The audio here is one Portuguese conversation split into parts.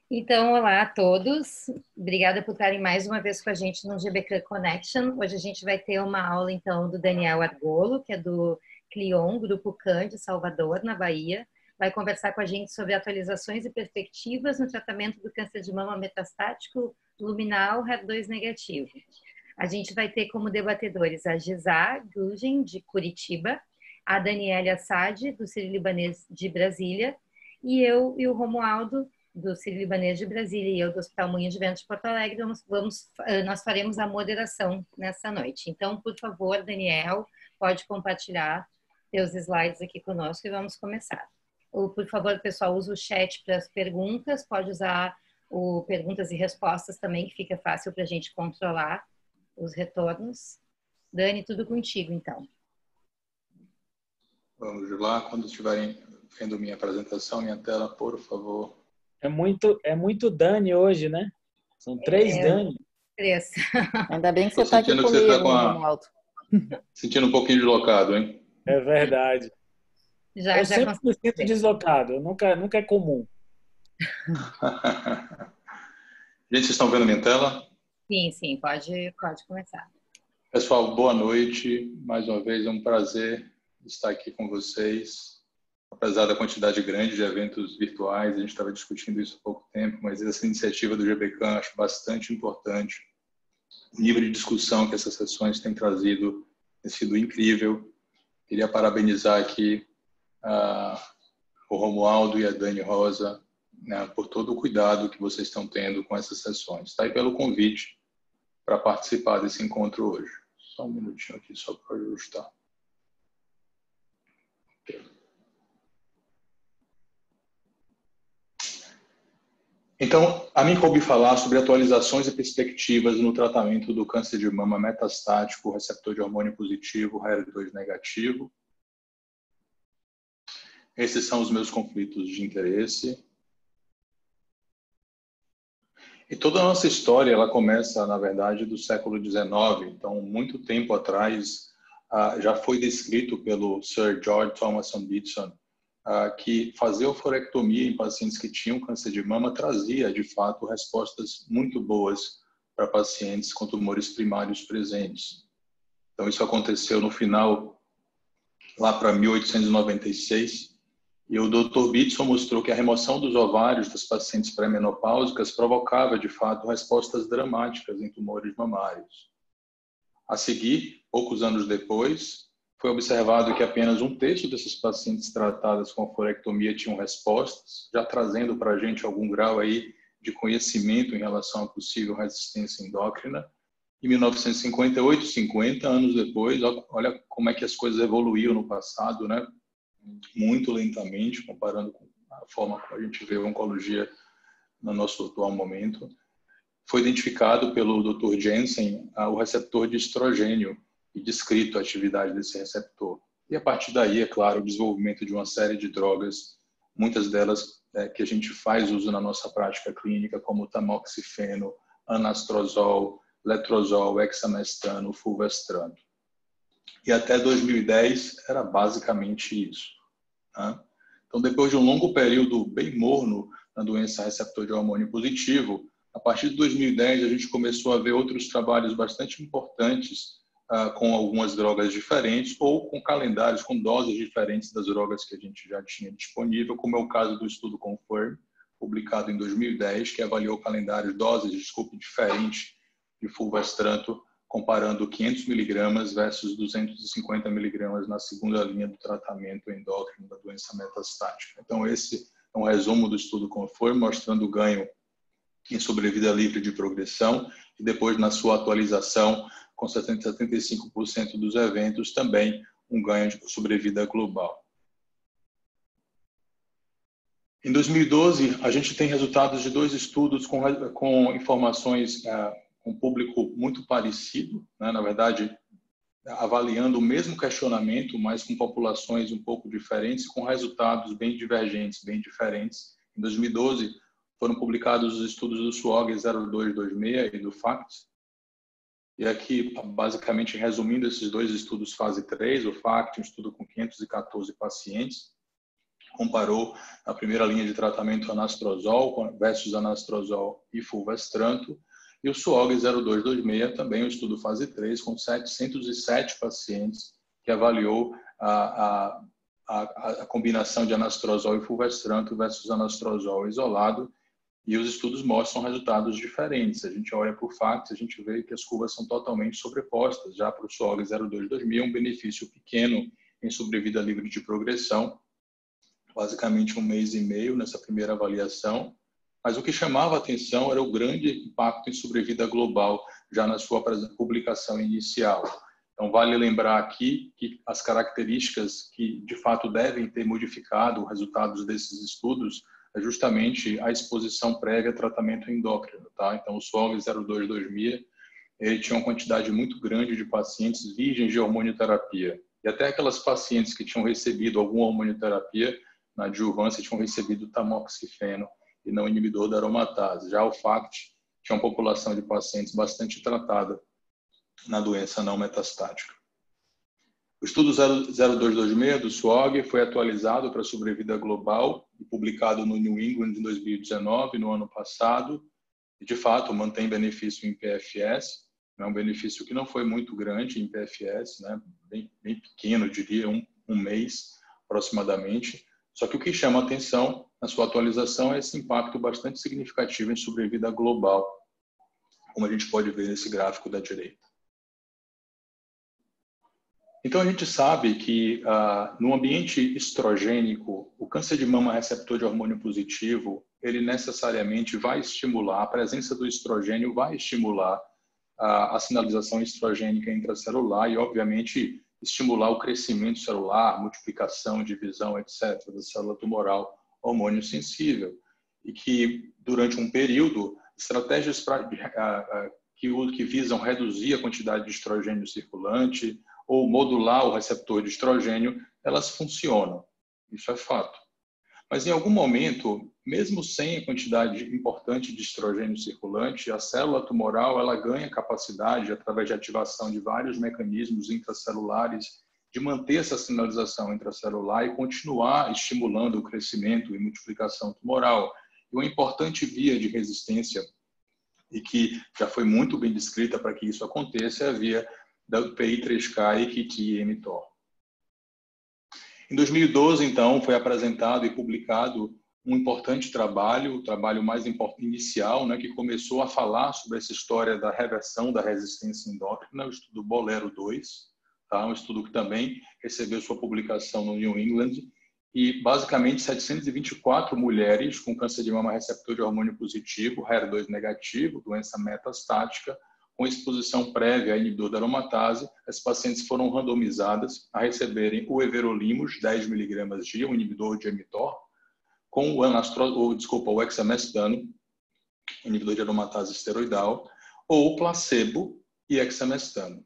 Então, olá a todos. Obrigada por estarem mais uma vez com a gente no GBK Connection. Hoje a gente vai ter uma aula, então, do Daniel Argolo, que é do CLION, Grupo CAN de Salvador, na Bahia. Vai conversar com a gente sobre atualizações e perspectivas no tratamento do câncer de mama metastático luminal HER2 negativo. A gente vai ter como debatedores a Gisá Gugen, de Curitiba, a Daniela Assad, do Sírio-Libanês de Brasília, e eu e o Romualdo, do Sírio-Libanês de Brasília, e eu do Hospital Moinhos de Vento de Porto Alegre, nós faremos a moderação nessa noite. Então, por favor, Daniel, pode compartilhar seus slides aqui conosco e vamos começar. Por favor, pessoal, use o chat para as perguntas, pode usar o perguntas e respostas também, que fica fácil para a gente controlar os retornos. Dani, tudo contigo, então. Vamos lá, quando estiverem vendo minha apresentação, minha tela, por favor. É muito Dani hoje, né? São três Dani. Três. Ainda bem que você está aqui comigo, Romualdo. Sentindo um pouquinho deslocado, hein? É verdade. Eu sempre me sinto deslocado, nunca é comum. Gente, vocês estão vendo minha tela? Sim, pode começar. Pessoal, boa noite. Mais uma vez é um prazer estar aqui com vocês. Apesar da quantidade grande de eventos virtuais, a gente estava discutindo isso há pouco tempo, mas essa iniciativa do GBK acho bastante importante. O nível de discussão que essas sessões têm trazido tem sido incrível. Queria parabenizar aqui o Romualdo e a Dani Rosa, né, por todo o cuidado que vocês estão tendo com essas sessões. Está aí pelo convite para participar desse encontro hoje. Só um minutinho aqui, só para ajustar. Então, a mim coube falar sobre atualizações e perspectivas no tratamento do câncer de mama metastático, receptor de hormônio positivo, HER2 negativo. Esses são os meus conflitos de interesse. E toda a nossa história, ela começa, na verdade, do século XIX. Então, muito tempo atrás, já foi descrito pelo Sir George Thomason Beatson que fazer oforectomia em pacientes que tinham câncer de mama trazia, de fato, respostas muito boas para pacientes com tumores primários presentes. Então, isso aconteceu no final, lá para 1896, e o Dr. Beatson mostrou que a remoção dos ovários das pacientes pré-menopáusicas provocava, de fato, respostas dramáticas em tumores mamários. A seguir, poucos anos depois, foi observado que apenas um terço dessas pacientes tratadas com oforectomia tinham respostas, já trazendo para a gente algum grau aí de conhecimento em relação à possível resistência endócrina. Em 1958, 50 anos depois, olha como é que as coisas evoluíram no passado, né? Muito lentamente, comparando com a forma como a gente vê a oncologia no nosso atual momento. Foi identificado pelo Dr. Jensen o receptor de estrogênio e descrito a atividade desse receptor. E a partir daí, é claro, o desenvolvimento de uma série de drogas, muitas delas que a gente faz uso na nossa prática clínica, como tamoxifeno, anastrozol, letrozol, hexamestano, fulvestrano. E até 2010 era basicamente isso. Né? Então, depois de um longo período bem morno na doença receptor de hormônio positivo, a partir de 2010 a gente começou a ver outros trabalhos bastante importantes com algumas drogas diferentes ou com calendários, com doses diferentes das drogas que a gente já tinha disponível, como é o caso do estudo CONFIRM, publicado em 2010, que avaliou calendários, doses, diferentes de fulvestrano, comparando 500 miligramas versus 250 miligramas na segunda linha do tratamento endócrino da doença metastática. Então, esse é um resumo do estudo CONFIRM, mostrando o ganho em sobrevida livre de progressão e depois, na sua atualização, com 75% dos eventos, também um ganho de sobrevida global. Em 2012, a gente tem resultados de 2 estudos com informações com um público muito parecido, né? Na verdade, avaliando o mesmo questionamento, mas com populações um pouco diferentes, com resultados bem divergentes, bem diferentes. Em 2012, foram publicados os estudos do SWOG 0226 e do FACT. E aqui, basicamente, resumindo esses 2 estudos fase 3, o FACT, um estudo com 514 pacientes, comparou a primeira linha de tratamento anastrozol versus anastrozol e fulvestranto, e o SWOG 0226, também um estudo fase 3, com 707 pacientes, que avaliou a combinação de anastrozol e fulvestranto versus anastrozol isolado, e os estudos mostram resultados diferentes. A gente olha por fatos, a gente vê que as curvas são totalmente sobrepostas. Já para o SWOG 0226, um benefício pequeno em sobrevida livre de progressão, basicamente 1 mês e meio nessa primeira avaliação, mas o que chamava a atenção era o grande impacto em sobrevida global, já na sua publicação inicial. Então, vale lembrar aqui que as características que, de fato, devem ter modificado os resultados desses estudos é justamente a exposição prévia a tratamento endócrino. Tá? Então, o SWOG 0226, ele tinha uma quantidade muito grande de pacientes virgens de hormonioterapia. E até aquelas pacientes que tinham recebido alguma hormonioterapia, na adjuvância, tinham recebido tamoxifeno e não inibidor da aromatase. Já o FACT tinha uma população de pacientes bastante tratada na doença não metastática. O estudo 0226 do SWOG foi atualizado para sobrevida global e publicado no New England em 2019, no ano passado, e de fato mantém benefício em PFS, é um benefício que não foi muito grande em PFS, né? bem pequeno, eu diria, um mês aproximadamente. Só que o que chama a atenção na sua atualização é esse impacto bastante significativo em sobrevida global, como a gente pode ver nesse gráfico da direita. Então, a gente sabe que no ambiente estrogênico, o câncer de mama receptor de hormônio positivo, ele necessariamente vai estimular, a presença do estrogênio vai estimular a sinalização estrogênica intracelular e, obviamente, estimular o crescimento celular, multiplicação, divisão, etc., da célula tumoral hormônio sensível. E que, durante um período, estratégias que visam reduzir a quantidade de estrogênio circulante ou modular o receptor de estrogênio, elas funcionam. Isso é fato. Mas, em algum momento, mesmo sem a quantidade importante de estrogênio circulante, a célula tumoral ela ganha capacidade, através de ativação de vários mecanismos intracelulares, de manter essa sinalização intracelular e continuar estimulando o crescimento e multiplicação tumoral. E uma importante via de resistência, e que já foi muito bem descrita para que isso aconteça, é a via do PI3K e KIT-mTOR. Em 2012, então, foi apresentado e publicado um importante trabalho, o trabalho mais inicial, né, que começou a falar sobre essa história da reversão da resistência endócrina, o estudo Bolero-2, tá? Um estudo que também recebeu sua publicação no New England, e basicamente 724 mulheres com câncer de mama receptor de hormônio positivo, HER2 negativo, doença metastática, com exposição prévia a inibidor da aromatase, as pacientes foram randomizadas a receberem o everolimus, 10 mg dia, um inibidor de mTOR, com o exemestano, inibidor de aromatase esteroidal, ou placebo e exemestano.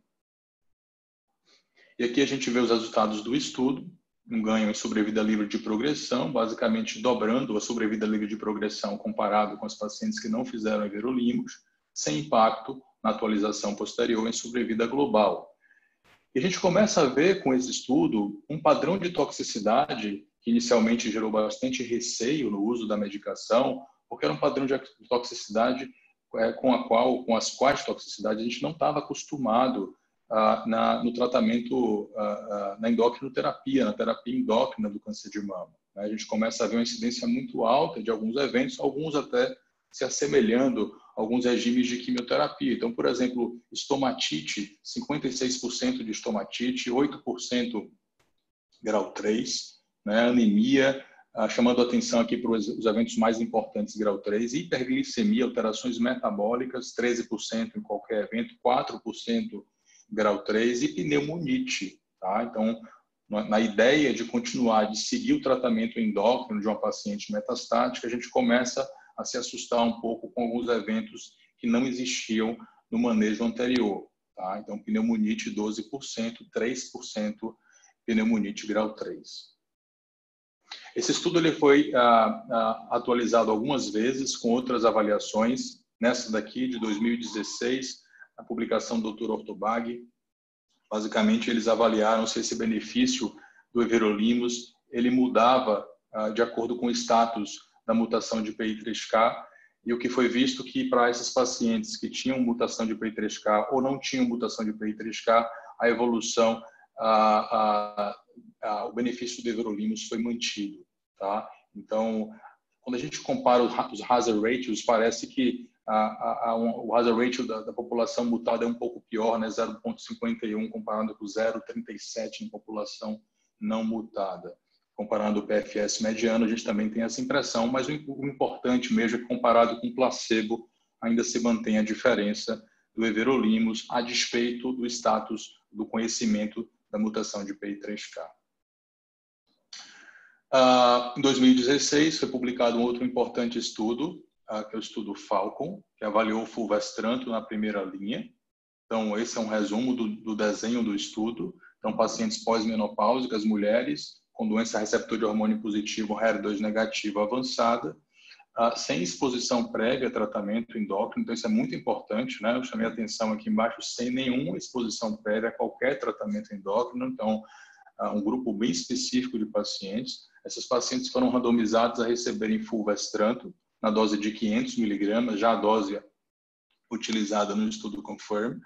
E aqui a gente vê os resultados do estudo, um ganho em sobrevida livre de progressão, basicamente dobrando a sobrevida livre de progressão comparado com os pacientes que não fizeram everolimus, sem impacto na atualização posterior em sobrevida global. E a gente começa a ver com esse estudo um padrão de toxicidade que inicialmente gerou bastante receio no uso da medicação, porque era um padrão de toxicidade com as quais toxicidade a gente não estava acostumado no tratamento, na endocrinoterapia, na terapia endócrina do câncer de mama. A gente começa a ver uma incidência muito alta de alguns eventos, alguns até se assemelhando a alguns regimes de quimioterapia. Então, por exemplo, estomatite, 56% de estomatite, 8% grau 3, né? Anemia, chamando a atenção aqui para os eventos mais importantes grau 3, hiperglicemia, alterações metabólicas, 13% em qualquer evento, 4% grau 3 e pneumonite. Tá? Então, na ideia de continuar, de seguir o tratamento endócrino de uma paciente metastática, a gente começa a se assustar um pouco com alguns eventos que não existiam no manejo anterior. Tá? Então, pneumonite 12%, 3% pneumonite grau 3. Esse estudo ele foi atualizado algumas vezes com outras avaliações. Nessa daqui, de 2016, a publicação do Dr. Ortobag, basicamente eles avaliaram se esse benefício do everolimus ele mudava de acordo com o status da mutação de PI3K, e o que foi visto que para esses pacientes que tinham mutação de PI3K ou não tinham mutação de PI3K, a evolução, o benefício do everolimus foi mantido, tá? Então, quando a gente compara os hazard ratios, parece que o hazard ratio da população mutada é um pouco pior, né? 0,51 comparado com 0,37 em população não mutada. Comparando o PFS mediano, a gente também tem essa impressão, mas o importante mesmo é que, comparado com o placebo, ainda se mantém a diferença do everolimus a despeito do status do conhecimento da mutação de PI3K. Em 2016, foi publicado um outro importante estudo, que é o estudo Falcon, que avaliou o fulvestranto na primeira linha. Então, esse é um resumo do desenho do estudo. Então, pacientes pós-menopáusicas, mulheres com doença receptor de hormônio positivo, HER2 negativo avançada, sem exposição prévia a tratamento endócrino. Então, isso é muito importante, né? Eu chamei a atenção aqui embaixo, sem nenhuma exposição prévia a qualquer tratamento endócrino. Então, um grupo bem específico de pacientes. Esses pacientes foram randomizados a receberem fulvestranto na dose de 500 mg, já a dose utilizada no estudo Confirm,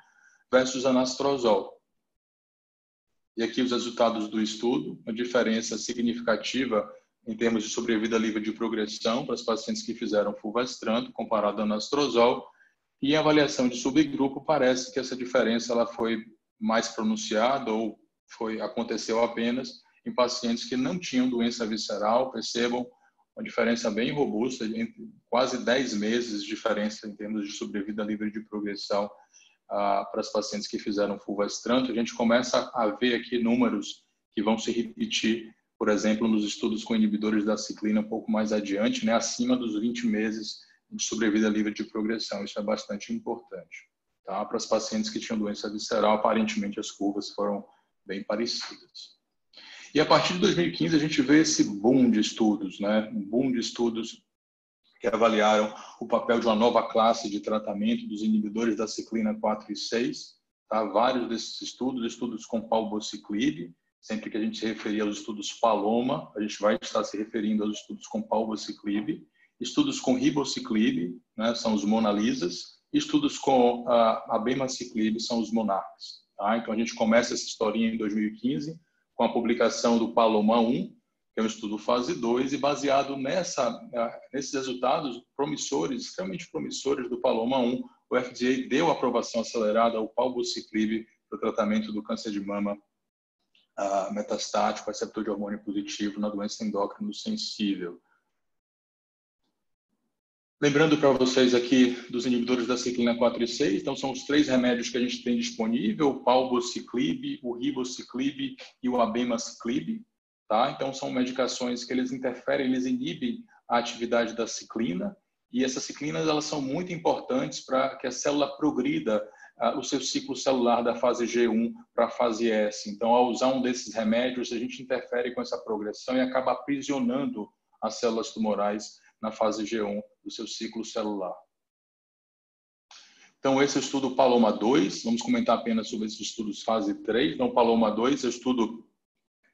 versus anastrozol. E aqui os resultados do estudo, uma diferença significativa em termos de sobrevida livre de progressão para os pacientes que fizeram fulvestranto comparado ao anastrozol, e em avaliação de subgrupo parece que essa diferença ela foi mais pronunciada ou aconteceu apenas em pacientes que não tinham doença visceral. Percebam uma diferença bem robusta, entre quase 10 meses de diferença em termos de sobrevida livre de progressão para os pacientes que fizeram fulvestranto. A gente começa a ver aqui números que vão se repetir, por exemplo, nos estudos com inibidores da ciclina um pouco mais adiante, né, acima dos 20 meses de sobrevida livre de progressão. Isso é bastante importante. Tá? Para os pacientes que tinham doença visceral, aparentemente as curvas foram bem parecidas. E a partir de 2015 a gente vê esse boom de estudos, né? Um boom de estudos que avaliaram o papel de uma nova classe de tratamento dos inibidores da ciclina 4 e 6. Tá? Vários desses estudos com palbociclib. Sempre que a gente se referir aos estudos Paloma, a gente vai estar se referindo aos estudos com palbociclib. Estudos com ribociclib, né? São os Monalisas. Estudos com abemaciclib são os Monarcas. Tá? Então a gente começa essa historinha em 2015 com a publicação do Paloma 1, que é um estudo fase 2, e baseado nesses resultados promissores, extremamente promissores do Paloma 1, o FDA deu aprovação acelerada ao palbociclib para o tratamento do câncer de mama metastático, receptor de hormônio positivo na doença endócrino sensível. Lembrando para vocês aqui dos inibidores da ciclina 4 e 6, então são os 3 remédios que a gente tem disponível, o palbociclib, o ribociclib e o abemaciclib. Tá? Então são medicações que eles interferem, eles inibem a atividade da ciclina, e essas ciclinas elas são muito importantes para que a célula progrida o seu ciclo celular da fase G1 para a fase S. Então, ao usar um desses remédios, a gente interfere com essa progressão e acaba aprisionando as células tumorais na fase G1 do seu ciclo celular. Então, esse é o estudo Paloma 2. Vamos comentar apenas sobre esses estudos fase 3. Então, Paloma 2 é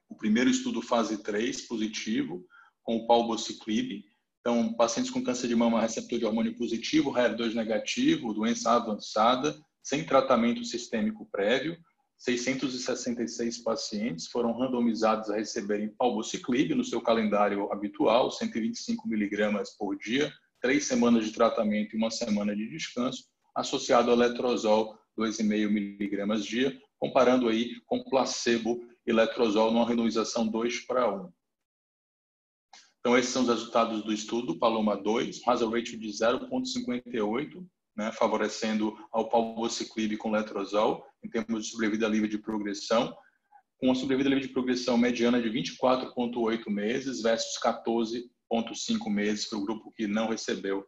o primeiro estudo fase 3 positivo com o palbociclib. Então, pacientes com câncer de mama receptor de hormônio positivo, HER2 negativo, doença avançada, sem tratamento sistêmico prévio. 666 pacientes foram randomizados a receberem palbociclib no seu calendário habitual, 125 mg por dia, 3 semanas de tratamento e 1 semana de descanso, associado ao letrozol 2,5 mg dia, comparando aí com placebo e letrozol numa randomização 2:1. Então, esses são os resultados do estudo Paloma 2, hazard ratio de 0,58, né, favorecendo ao palbociclib com letrozol, em termos de sobrevida livre de progressão, com uma sobrevida livre de progressão mediana de 24,8 meses versus 14,5 meses para o grupo que não recebeu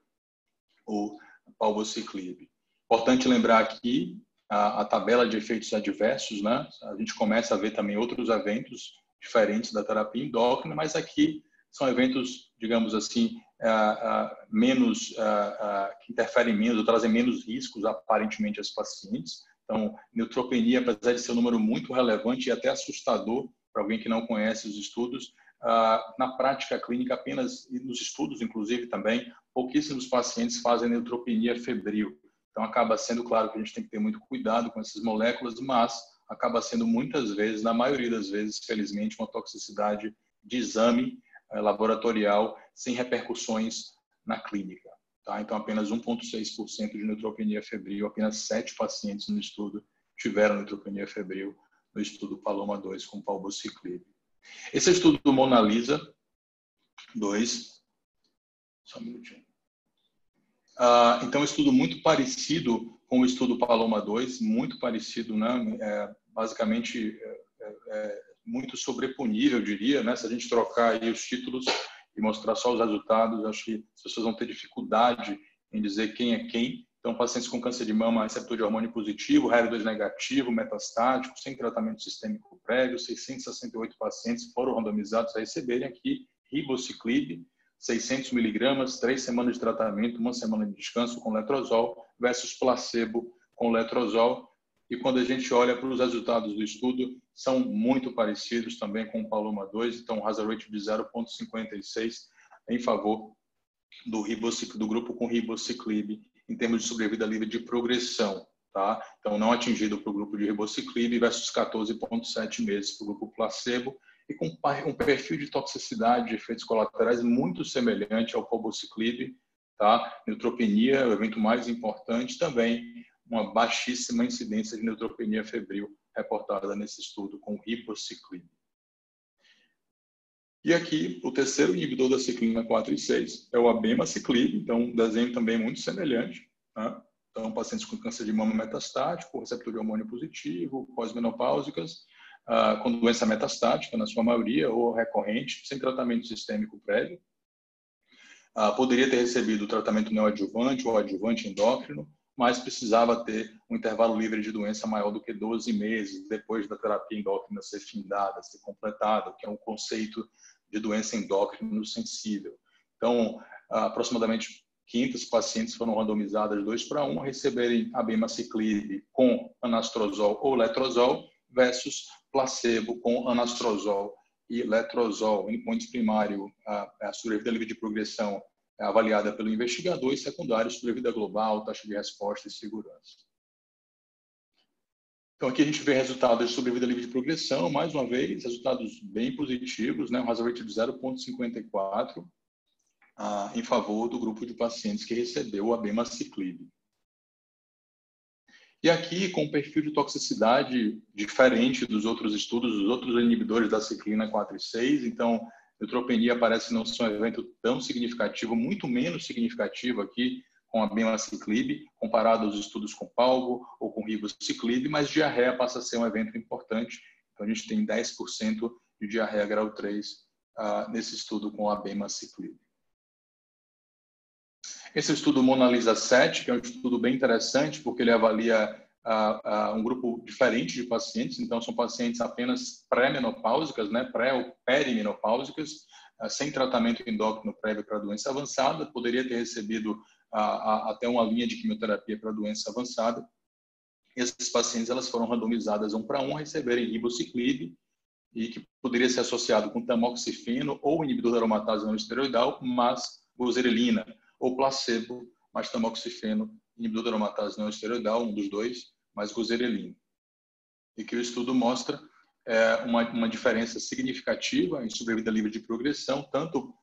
o palbociclib. Importante lembrar aqui a tabela de efeitos adversos, né? A gente começa a ver também outros eventos diferentes da terapia endócrina, mas aqui são eventos, digamos assim, que interferem menos, ou trazem menos riscos aparentemente aos pacientes. Então, neutropenia, apesar de ser um número muito relevante e até assustador para alguém que não conhece os estudos, na prática clínica apenas, e nos estudos inclusive também, pouquíssimos pacientes fazem neutropenia febril. Então acaba sendo claro que a gente tem que ter muito cuidado com essas moléculas, mas acaba sendo muitas vezes, na maioria das vezes, felizmente, uma toxicidade de exame laboratorial sem repercussões na clínica. Tá? Então, apenas 1,6% de neutropenia febril, apenas 7 pacientes no estudo tiveram neutropenia febril no estudo Paloma 2 com palbociclib. Esse é o estudo do Mona Lisa 2. Só um minutinho. Então, um estudo muito parecido com o estudo Paloma 2, muito parecido, né? Basicamente, muito sobreponível, eu diria, né? Se a gente trocar aí os títulos e mostrar só os resultados, acho que as pessoas vão ter dificuldade em dizer quem é quem. Então, pacientes com câncer de mama, receptor de hormônio positivo, HER2 negativo, metastático, sem tratamento sistêmico prévio, 668 pacientes foram randomizados a receberem aqui ribociclib, 600 miligramas, 3 semanas de tratamento, 1 semana de descanso com letrozol, versus placebo com letrozol. E quando a gente olha para os resultados do estudo, são muito parecidos também com o Paloma 2, então hazard ratio de 0,56 em favor do grupo com ribociclib, em termos de sobrevida livre de progressão, tá? Então, não atingido para o grupo de ribociclib versus 14,7 meses para o grupo placebo, e com um perfil de toxicidade de efeitos colaterais muito semelhante ao palbociclib, tá? Neutropenia, o evento mais importante, também uma baixíssima incidência de neutropenia febril reportada nesse estudo com ribociclib. E aqui, o terceiro inibidor da ciclina 4 e 6 é o abemaciclib, então um desenho também muito semelhante, tá? Então, pacientes com câncer de mama metastático, receptor de hormônio positivo, pós-menopáusicas, com doença metastática, na sua maioria, ou recorrente, sem tratamento sistêmico prévio. Poderia ter recebido o tratamento neoadjuvante ou adjuvante endócrino, mas precisava ter um intervalo livre de doença maior do que 12 meses depois da terapia endócrina ser findada, ser completada, que é um conceito de doença endócrino sensível. Então, aproximadamente 500 pacientes foram randomizadas 2:1 a receberem abemaciclib com anastrozol ou letrozol versus placebo com anastrozol e letrozol. Endpoints primário, a sobrevida livre de progressão é avaliada pelo investigador, e secundário, sobrevida global, taxa de resposta e segurança. Então, aqui a gente vê resultados de sobrevida livre de progressão, mais uma vez, resultados bem positivos, né? Um hazard ratio de 0,54 em favor do grupo de pacientes que recebeu o abemaciclib. E aqui, com um perfil de toxicidade diferente dos outros estudos, dos outros inibidores da ciclina 4 e 6, então, neutropenia parece não ser um evento tão significativo, muito menos significativo aqui com a abemaciclib, comparado aos estudos com palbo ou com ribociclib, mas diarreia passa a ser um evento importante. Então, a gente tem 10% de diarreia grau 3 nesse estudo com a abemaciclib. Esse é o estudo Mona Lisa 7, que é um estudo bem interessante, porque ele avalia um grupo diferente de pacientes. Então, são pacientes apenas pré-menopáusicas, né, pré ou perimenopáusicas, sem tratamento endócrino prévio para doença avançada, poderia ter recebido até uma linha de quimioterapia para doença avançada. E essas pacientes elas foram randomizadas 1:1 a receberem ribociclib, e que poderia ser associado com tamoxifeno ou inibidor da aromatase não esteroidal, mas gozerelina, ou placebo, mas tamoxifeno, inibidor da aromatase não esteroidal, um dos dois, mas gozerelina. E que o estudo mostra uma diferença significativa em sobrevida livre de progressão, tanto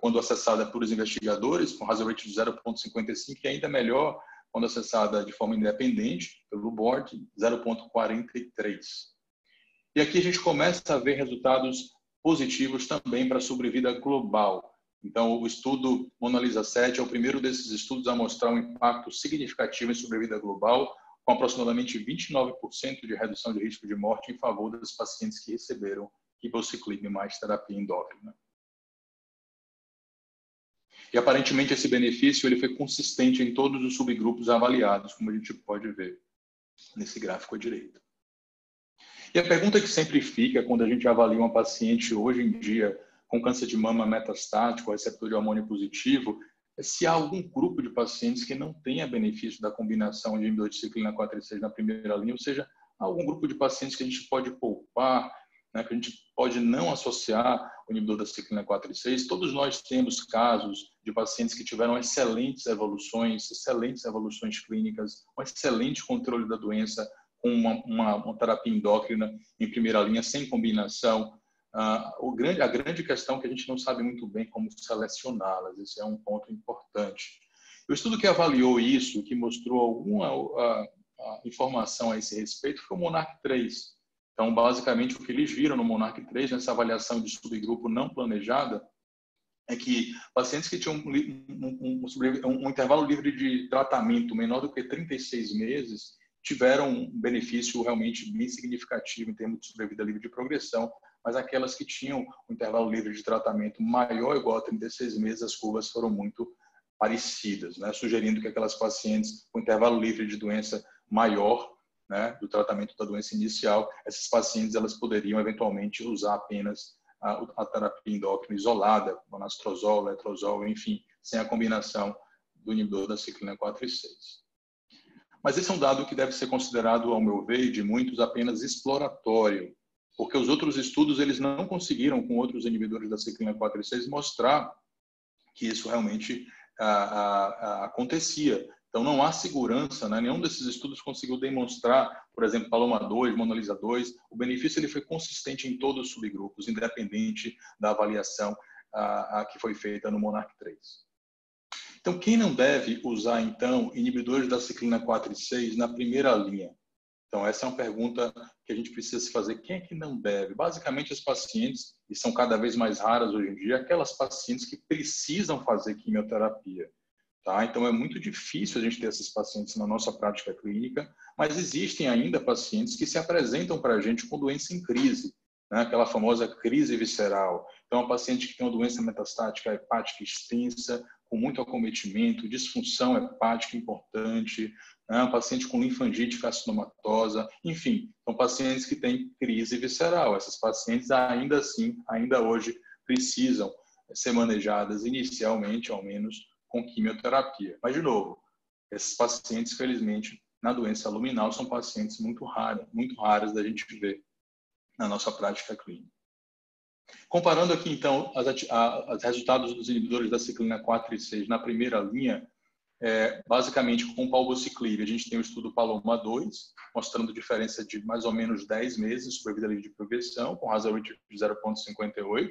quando acessada por os investigadores, com hazard ratio de 0,55, e ainda melhor quando acessada de forma independente pelo board, 0,43. E aqui a gente começa a ver resultados positivos também para a sobrevida global. Então, o estudo Mona Lisa 7 é o primeiro desses estudos a mostrar um impacto significativo em sobrevida global, com aproximadamente 29% de redução de risco de morte em favor dos pacientes que receberam ribociclib mais terapia endócrina. E, aparentemente, esse benefício ele foi consistente em todos os subgrupos avaliados, como a gente pode ver nesse gráfico à direita. E a pergunta que sempre fica quando a gente avalia uma paciente hoje em dia com câncer de mama metastático, receptor de hormônio positivo, é se há algum grupo de pacientes que não tenha benefício da combinação de inibidor de ciclina 4 e 6 na primeira linha, ou seja, há algum grupo de pacientes que a gente pode poupar né, que a gente pode não associar o inibidor da ciclina 4 e 6. Todos nós temos casos de pacientes que tiveram excelentes evoluções clínicas, um excelente controle da doença com uma terapia endócrina em primeira linha, sem combinação. A grande questão é que a gente não sabe muito bem como selecioná-las. Esse é um ponto importante. O estudo que avaliou isso, que mostrou alguma informação a esse respeito, foi o MONARCH 3. Então, basicamente, o que eles viram no MONARCH 3, nessa avaliação de subgrupo não planejada, é que pacientes que tinham um intervalo livre de tratamento menor do que 36 meses tiveram um benefício realmente bem significativo em termos de sobrevida livre de progressão, mas aquelas que tinham um intervalo livre de tratamento maior ou igual a 36 meses, as curvas foram muito parecidas, né? Sugerindo que aquelas pacientes com intervalo livre de doença maior, né, do tratamento da doença inicial, essas pacientes elas poderiam eventualmente usar apenas a terapia endócrina isolada, monastrozol, letrozol, enfim, sem a combinação do inibidor da ciclina 4 e 6. Mas esse é um dado que deve ser considerado, ao meu ver, de muitos apenas exploratório, porque os outros estudos eles não conseguiram, com outros inibidores da ciclina 4 e 6, mostrar que isso realmente acontecia. Então, não há segurança, né? Nenhum desses estudos conseguiu demonstrar, por exemplo, Paloma 2, Monalisa 2, o benefício ele foi consistente em todos os subgrupos, independente da avaliação que foi feita no MONARCH 3. Então, quem não deve usar, então, inibidores da ciclina 4 e 6 na primeira linha? Então, essa é uma pergunta que a gente precisa se fazer. Quem é que não deve? Basicamente, os pacientes, e são cada vez mais raras hoje em dia, aquelas pacientes que precisam fazer quimioterapia. Tá? Então, é muito difícil a gente ter esses pacientes na nossa prática clínica, mas existem ainda pacientes que se apresentam para a gente com doença em crise, né? Aquela famosa crise visceral. Então, a paciente que tem uma doença metastática hepática extensa, com muito acometimento, disfunção hepática importante, né? Um paciente com linfangite carcinomatosa, enfim, são pacientes que têm crise visceral. Essas pacientes, ainda assim, ainda hoje, precisam ser manejadas inicialmente, ao menos, com quimioterapia. Mas, de novo, esses pacientes, felizmente, na doença luminal, são pacientes muito raras da gente ver na nossa prática clínica. Comparando aqui, então, os resultados dos inibidores da ciclina 4 e 6 na primeira linha, basicamente com palbociclib, a gente tem o estudo Paloma 2, mostrando diferença de mais ou menos 10 meses de sobrevida livre de progressão, com hazard ratio de 0,58.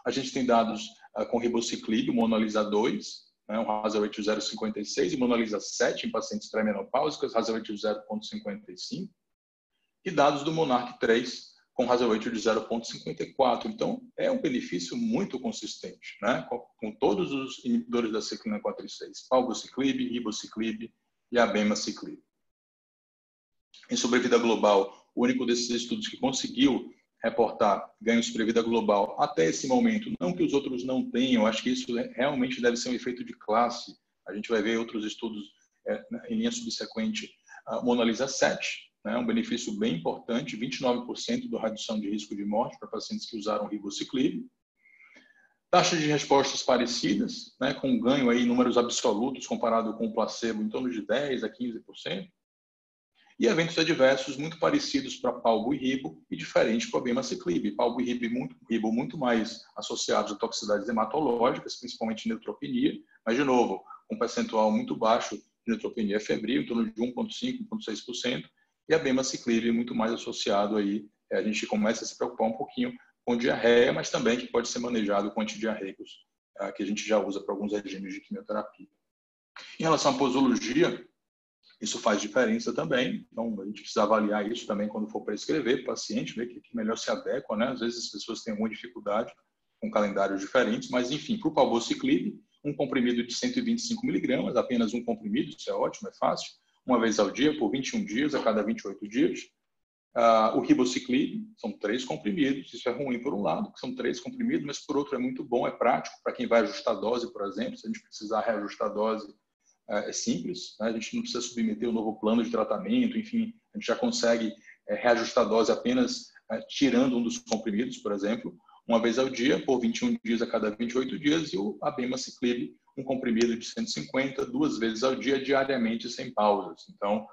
A gente tem dados com ribociclib, Monalisa 2, né, um hazard ratio de 0,56, e Monalisa 7 em pacientes pré-menopáusicas, hazard ratio de 0,55. E dados do MONARCH 3, com hazard ratio de 0,54. Então, é um benefício muito consistente, né? Com todos os inibidores da ciclina 4 e 6, palbociclib, ribociclib e abemaciclib. Em sobrevida global, o único desses estudos que conseguiu reportar ganhos de sobrevida global até esse momento, não que os outros não tenham, acho que isso realmente deve ser um efeito de classe. A gente vai ver outros estudos em linha subsequente, Monalisa 7, né, um benefício bem importante, 29% da redução de risco de morte para pacientes que usaram ribociclib. Taxas de respostas parecidas, né, com ganho aí em números absolutos comparado com o placebo em torno de 10% a 15%. E eventos adversos muito parecidos para palbo e ribo e diferentes para o abemaciclib. Palbo e ribo muito mais associados a toxicidades hematológicas, principalmente neutropenia, mas, de novo, com um percentual muito baixo de neutropenia febril, em torno de 1,5%, 1,6%, e abemaciclib muito mais associado aí, a gente começa a se preocupar um pouquinho com diarreia, mas também que pode ser manejado com antidiarreicos, que a gente já usa para alguns regimes de quimioterapia. Em relação à posologia, isso faz diferença também, então a gente precisa avaliar isso também quando for prescrever para o paciente, ver que melhor se adequa, né? Às vezes as pessoas têm alguma dificuldade com calendários diferentes, mas enfim, para o palbociclib, um comprimido de 125 miligramas, apenas um comprimido, isso é ótimo, é fácil, uma vez ao dia, por 21 dias, a cada 28 dias. O ribociclib, são 3 comprimidos, isso é ruim por um lado, que são 3 comprimidos, mas por outro é muito bom, é prático, para quem vai ajustar a dose, por exemplo, se a gente precisar reajustar a dose, é simples, né? A gente não precisa submeter um novo plano de tratamento, enfim, a gente já consegue reajustar a dose apenas tirando um dos comprimidos, por exemplo, uma vez ao dia, por 21 dias a cada 28 dias, e o abemaciclib, um comprimido de 150, 2 vezes ao dia, diariamente, sem pausas. Então,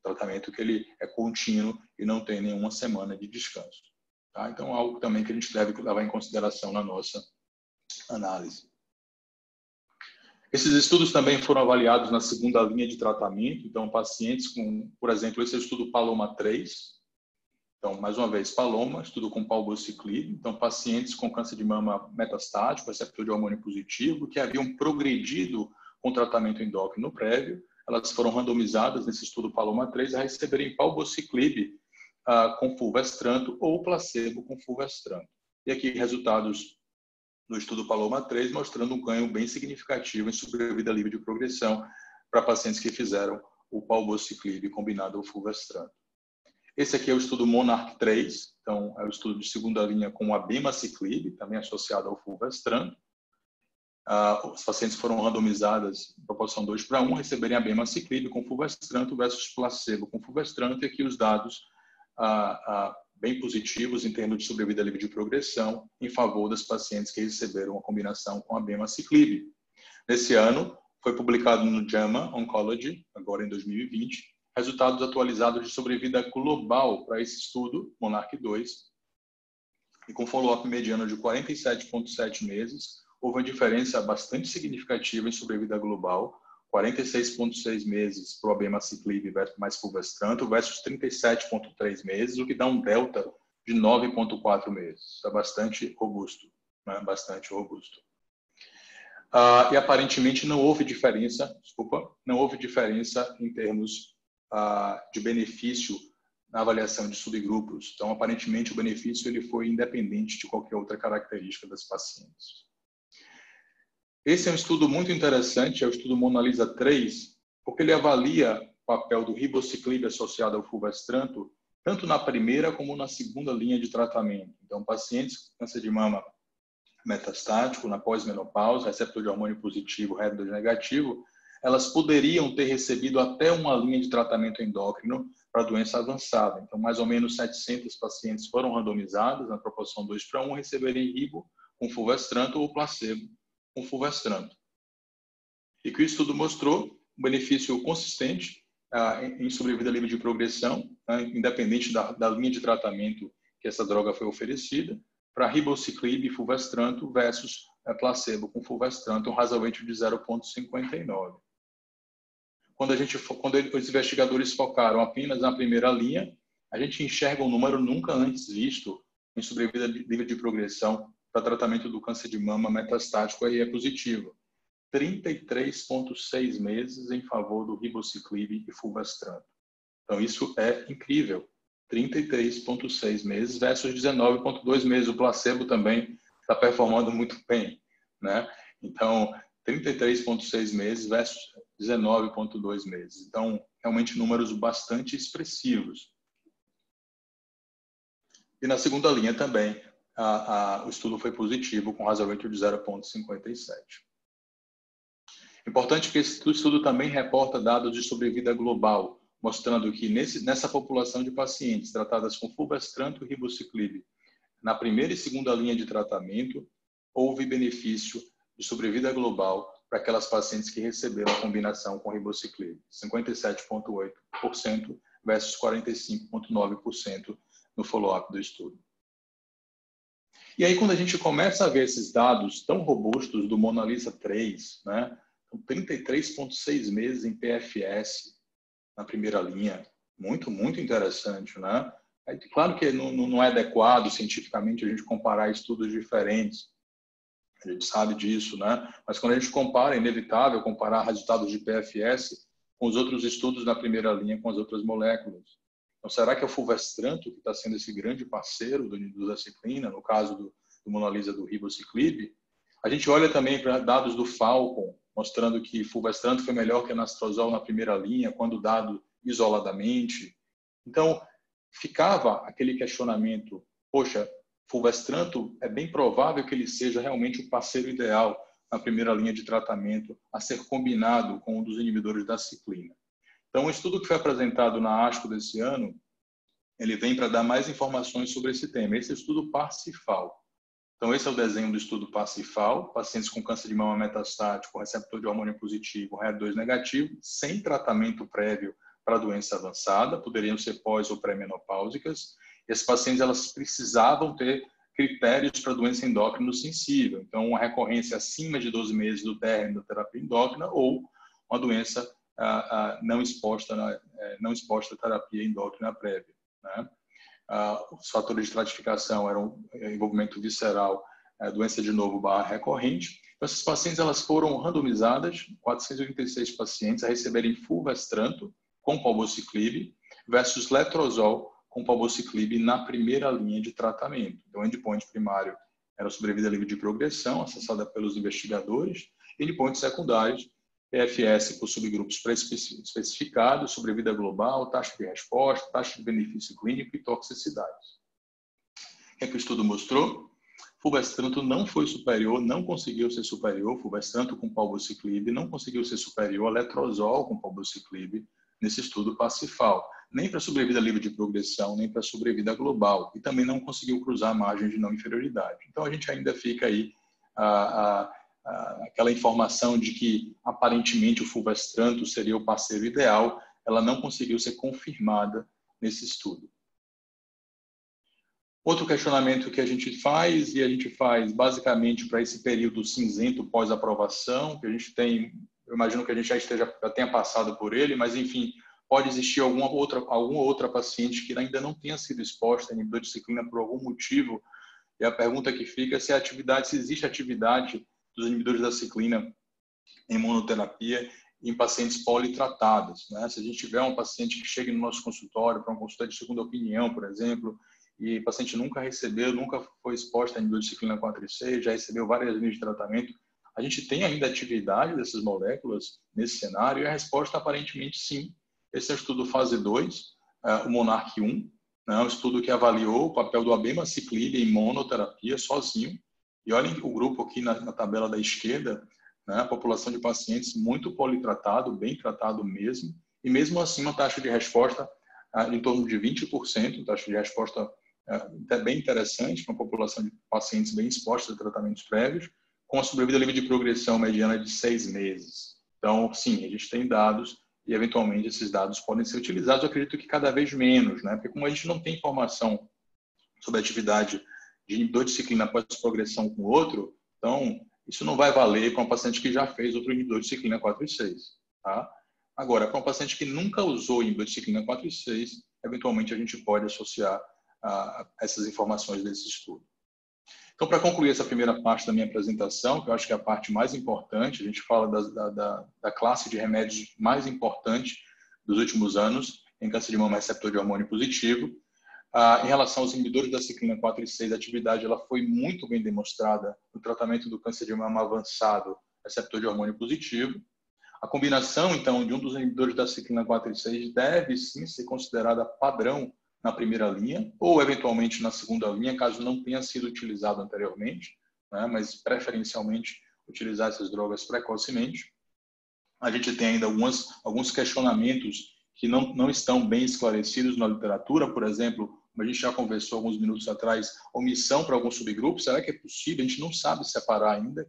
tratamento que ele é contínuo e não tem nenhuma semana de descanso. Tá? Então, algo também que a gente deve levar em consideração na nossa análise. Esses estudos também foram avaliados na segunda linha de tratamento. Então, pacientes com, por exemplo, esse é o estudo Paloma 3. Então, mais uma vez, Paloma, estudo com palbociclib. Então, pacientes com câncer de mama metastático, receptor de hormônio positivo, que haviam progredido com tratamento endócrino prévio, elas foram randomizadas nesse estudo Paloma 3 a receberem palbociclib com fulvestrant ou placebo com fulvestrant. E aqui, resultados no estudo Paloma 3, mostrando um ganho bem significativo em sobrevida livre de progressão para pacientes que fizeram o palbociclib combinado ao fulvestrant. Esse aqui é o estudo Monarch 3, então é o estudo de segunda linha com abemaciclib, também associado ao fulvestrant. Os pacientes foram randomizadas em proporção 2:1, receberem abemaciclib com fulvestrant versus placebo com fulvestrant, e aqui os dados bem positivos em termos de sobrevida livre de progressão em favor das pacientes que receberam a combinação com abemaciclib. Nesse ano, foi publicado no JAMA Oncology, agora em 2020, resultados atualizados de sobrevida global para esse estudo, Monarch 2, e com follow-up mediano de 47,7 meses, houve uma diferença bastante significativa em sobrevida global, 46,6 meses para o abemaciclib mais fulvestrant versus 37,3 meses, o que dá um delta de 9,4 meses. Está bastante robusto, né? Bastante robusto. E aparentemente não houve diferença em termos de benefício na avaliação de subgrupos. Então, aparentemente, o benefício ele foi independente de qualquer outra característica das pacientes. Esse é um estudo muito interessante, é o estudo Monalisa 3, porque ele avalia o papel do ribociclib associado ao fulvestrant, tanto na primeira como na segunda linha de tratamento. Então, pacientes com câncer de mama metastático, na pós-menopausa, receptor de hormônio positivo, HER2 negativo, elas poderiam ter recebido até uma linha de tratamento endócrino para doença avançada. Então, mais ou menos 700 pacientes foram randomizadas, na proporção 2:1, receberem ribo com fulvestrant ou placebo com fulvestrant. E que o estudo mostrou um benefício consistente em sobrevida livre de progressão, independente da linha de tratamento que essa droga foi oferecida, para ribociclib e fulvestrant versus placebo com fulvestrant, um hazard ratio de 0,59. Quando os investigadores focaram apenas na primeira linha, a gente enxerga um número nunca antes visto em sobrevida livre de progressão para tratamento do câncer de mama metastático RE positivo. 33,6 meses em favor do ribociclib e fulvestrant. Então, isso é incrível. 33,6 meses versus 19,2 meses. O placebo também está performando muito bem, né? Então, 33,6 meses versus 19,2 meses. Então, realmente números bastante expressivos. E na segunda linha também, o estudo foi positivo, com hazard ratio de 0,57. Importante que esse estudo também reporta dados de sobrevida global, mostrando que nessa população de pacientes tratadas com fulvestrant e ribociclib, na primeira e segunda linha de tratamento, houve benefício de sobrevida global para aquelas pacientes que receberam a combinação com ribociclib, 57,8% versus 45,9% no follow-up do estudo. E aí, quando a gente começa a ver esses dados tão robustos do Monalisa 3, né, 33,6 meses em PFS na primeira linha, muito, muito interessante, né? Claro que não é adequado cientificamente a gente comparar estudos diferentes, a gente sabe disso, né? Mas quando a gente compara, é inevitável comparar resultados de PFS com os outros estudos na primeira linha, com as outras moléculas. Então, será que é o fulvestrant que está sendo esse grande parceiro do Zaciclina, no caso do Monalisa do ribociclib? A gente olha também para dados do Falcon, mostrando que fulvestrant foi melhor que anastrozol na primeira linha, quando dado isoladamente. Então, ficava aquele questionamento, poxa, fulvestrant é bem provável que ele seja realmente o parceiro ideal na primeira linha de tratamento a ser combinado com um dos inibidores da ciclina. Então, o estudo que foi apresentado na ASCO desse ano, ele vem para dar mais informações sobre esse tema. Esse é o estudo Parsifal. Então, esse é o desenho do estudo Parsifal, pacientes com câncer de mama metastático, receptor de hormônio positivo, HER2 negativo, sem tratamento prévio para doença avançada, poderiam ser pós ou pré-menopáusicas, E as pacientes elas precisavam ter critérios para doença endócrina sensível. Então, uma recorrência acima de 12 meses do término da terapia endócrina ou uma doença não exposta à terapia endócrina prévia, né? Os fatores de estratificação eram envolvimento visceral, doença de novo / recorrente. Então, essas pacientes elas foram randomizadas, 486 pacientes, a receberem fulvestranto com palbociclib versus letrozol com palbociclib na primeira linha de tratamento. Então, o endpoint primário era a sobrevida livre de progressão, acessada pelos investigadores, e endpoints secundários, PFS por subgrupos pré-especificados, sobrevida global, taxa de resposta, taxa de benefício clínico e toxicidades. O que é que o estudo mostrou? Fulvestranto não foi superior, não conseguiu ser superior, fulvestranto com palbociclib, não conseguiu ser superior a letrozol com palbociclib nesse estudo Pacifal, nem para sobrevida livre de progressão, nem para sobrevida global, e também não conseguiu cruzar a margem de não inferioridade. Então, a gente ainda fica aí aquela informação de que, aparentemente, o fulvestranto seria o parceiro ideal, ela não conseguiu ser confirmada nesse estudo. Outro questionamento que a gente faz basicamente para esse período cinzento pós-aprovação, que a gente tem, eu imagino que a gente já tenha passado por ele, mas, enfim, pode existir alguma outra paciente que ainda não tenha sido exposta a inibidor de ciclina por algum motivo, e a pergunta que fica é se existe atividade dos inibidores da ciclina em monoterapia em pacientes politratados, né? Se a gente tiver um paciente que chega no nosso consultório para uma consulta de segunda opinião, por exemplo, e o paciente nunca foi exposta a inibidor de ciclina 4 e 6, já recebeu várias linhas de tratamento, a gente tem ainda atividade dessas moléculas nesse cenário? E a resposta aparentemente sim. Esse é o estudo fase 2, o Monarch 1, né, um estudo que avaliou o papel do abemaciclib em monoterapia sozinho. E olhem o grupo aqui na tabela da esquerda, né, a população de pacientes muito politratado, bem tratado mesmo, e mesmo assim uma taxa de resposta em torno de 20%, taxa de resposta bem interessante para uma população de pacientes bem expostos a tratamentos prévios, com a sobrevida livre de progressão mediana de 6 meses. Então, sim, a gente tem dados e, eventualmente, esses dados podem ser utilizados. Eu acredito que cada vez menos, né? Porque como a gente não tem informação sobre a atividade de inibidor de ciclina após progressão com outro, então, isso não vai valer para um paciente que já fez outro inibidor de ciclina 4 e 6. Tá? Agora, para um paciente que nunca usou inibidor de ciclina 4 e 6, eventualmente a gente pode associar essas informações desse estudo. Então, para concluir essa primeira parte da minha apresentação, que eu acho que é a parte mais importante, a gente fala da classe de remédios mais importante dos últimos anos em câncer de mama receptor de hormônio positivo. Em relação aos inibidores da ciclina 4 e 6, a atividade ela foi muito bem demonstrada no tratamento do câncer de mama avançado receptor de hormônio positivo. A combinação, então, de um dos inibidores da ciclina 4 e 6 deve, sim, ser considerada padrão na primeira linha, ou eventualmente na segunda linha, caso não tenha sido utilizado anteriormente, né, mas preferencialmente utilizar essas drogas precocemente. A gente tem ainda alguns questionamentos que não estão bem esclarecidos na literatura, por exemplo, como a gente já conversou alguns minutos atrás, omissão para alguns subgrupos, será que é possível? A gente não sabe separar ainda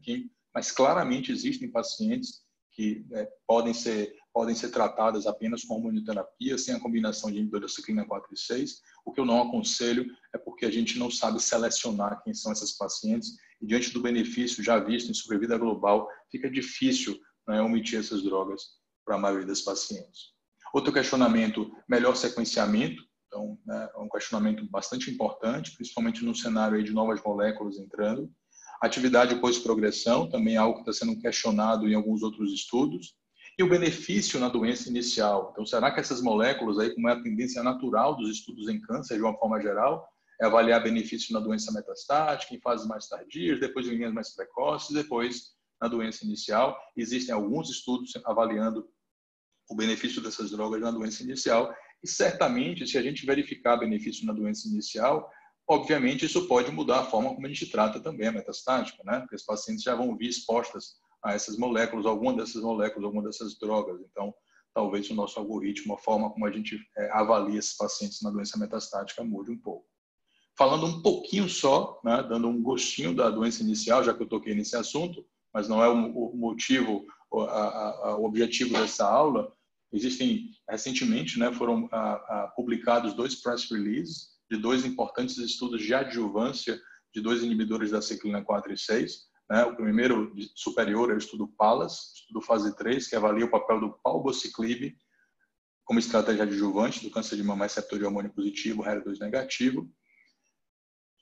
mas claramente existem pacientes que podem ser tratadas apenas com hormonioterapia, sem a combinação de inibidor da ciclina 4 e 6. O que eu não aconselho é porque a gente não sabe selecionar quem são essas pacientes e, diante do benefício já visto em sobrevida global, fica difícil, né, omitir essas drogas para a maioria das pacientes. Outro questionamento, melhor sequenciamento. Então, é um questionamento bastante importante, principalmente no cenário aí de novas moléculas entrando. Atividade pós-progressão, também é algo que está sendo questionado em alguns outros estudos. E o benefício na doença inicial. Então, será que essas moléculas, aí, como é a tendência natural dos estudos em câncer, de uma forma geral, é avaliar benefício na doença metastática, em fases mais tardias, depois em linhas mais precoces, depois na doença inicial? Existem alguns estudos avaliando o benefício dessas drogas na doença inicial. E, certamente, se a gente verificar benefício na doença inicial, obviamente, isso pode mudar a forma como a gente trata também a metastática, né? Porque as pacientes já vão vir expostas a essas moléculas, alguma dessas drogas. Então, talvez o nosso algoritmo, a forma como a gente avalia esses pacientes na doença metastática mude um pouco. Falando um pouquinho só, né, dando um gostinho da doença inicial, já que eu toquei nesse assunto, mas não é o motivo, o objetivo dessa aula, recentemente, né, foram publicados 2 press releases de 2 importantes estudos de adjuvância de 2 inibidores da ciclina 4 e 6. Né? O primeiro superior é o estudo PALAS, estudo fase 3, que avalia o papel do palbociclib como estratégia adjuvante do câncer de mama receptor de hormônio positivo, HER2 negativo.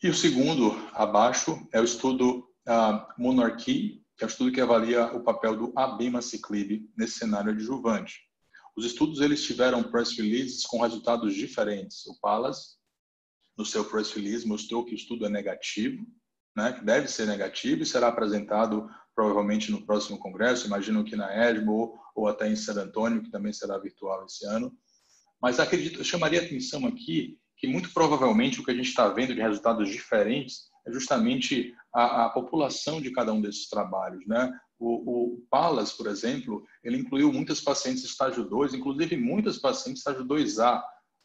E o segundo, abaixo, é o estudo Monarchy, que é o estudo que avalia o papel do abemaciclib nesse cenário adjuvante. Os estudos eles tiveram press releases com resultados diferentes. O PALAS, no seu press release, mostrou que o estudo é negativo, né, que deve ser negativo e será apresentado provavelmente no próximo congresso, imagino que na ESMO ou até em San Antonio, que também será virtual esse ano. Mas acredito, eu chamaria a atenção aqui que muito provavelmente o que a gente está vendo de resultados diferentes é justamente a população de cada um desses trabalhos, né? O PALAS, por exemplo, ele incluiu muitas pacientes estágio 2, inclusive muitas pacientes estágio 2A,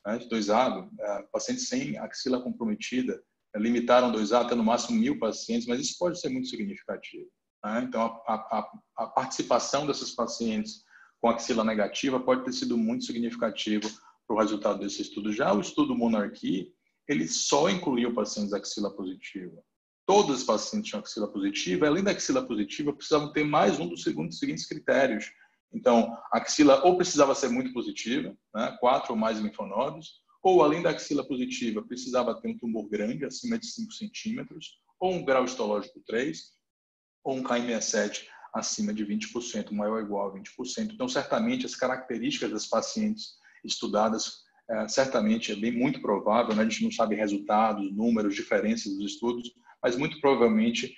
né, de 2A, pacientes sem axila comprometida, limitaram 2A até no máximo 1.000 pacientes, mas isso pode ser muito significativo. Né? Então, a participação dessas pacientes com axila negativa pode ter sido muito significativo para o resultado desse estudo. Já o estudo Monarchy, ele só incluiu pacientes axila positiva. Todas as pacientes tinham axila positiva, além da axila positiva, precisavam ter mais um dos seguintes critérios. Então, a axila ou precisava ser muito positiva, né, 4 ou mais linfonodos, ou além da axila positiva, precisava ter um tumor grande, acima de 5 centímetros, ou um grau histológico 3, ou um Ki-67 acima de 20%, maior ou igual a 20%. Então, certamente, as características das pacientes estudadas, certamente é muito provável, né? A gente não sabe resultados, números, diferenças dos estudos, mas muito provavelmente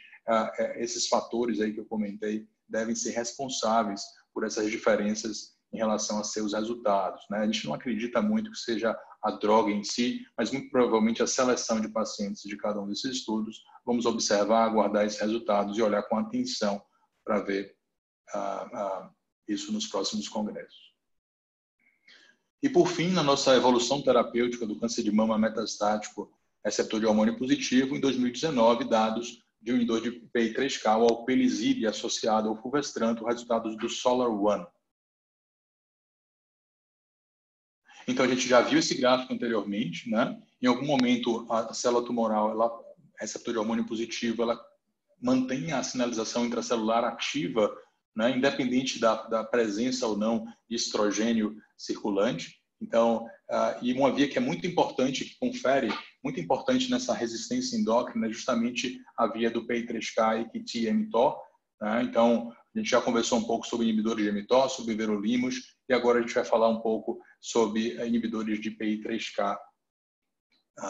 esses fatores aí que eu comentei devem ser responsáveis por essas diferenças em relação a seus resultados, né? A gente não acredita muito que seja a droga em si, mas muito provavelmente a seleção de pacientes de cada um desses estudos. Vamos observar, aguardar esses resultados e olhar com atenção para ver isso nos próximos congressos. E, por fim, na nossa evolução terapêutica do câncer de mama metastático receptor de hormônio positivo, em 2019, dados de um inibidor de PI3K, o alpelisib associado ao fulvestrant, resultados do SOLAR-1. Então, a gente já viu esse gráfico anteriormente, né? Em algum momento, a célula tumoral, receptor de hormônio positivo, ela mantém a sinalização intracelular ativa, né? Independente da presença ou não de estrogênio circulante. Então, e uma via que é muito importante, que confere, muito importante nessa resistência endócrina, é justamente a via do PI3K e KIT-mTOR. Né? Então, a gente já conversou um pouco sobre inibidores de mTOR, sobre everolimus, e agora a gente vai falar um pouco sobre inibidores de PI3K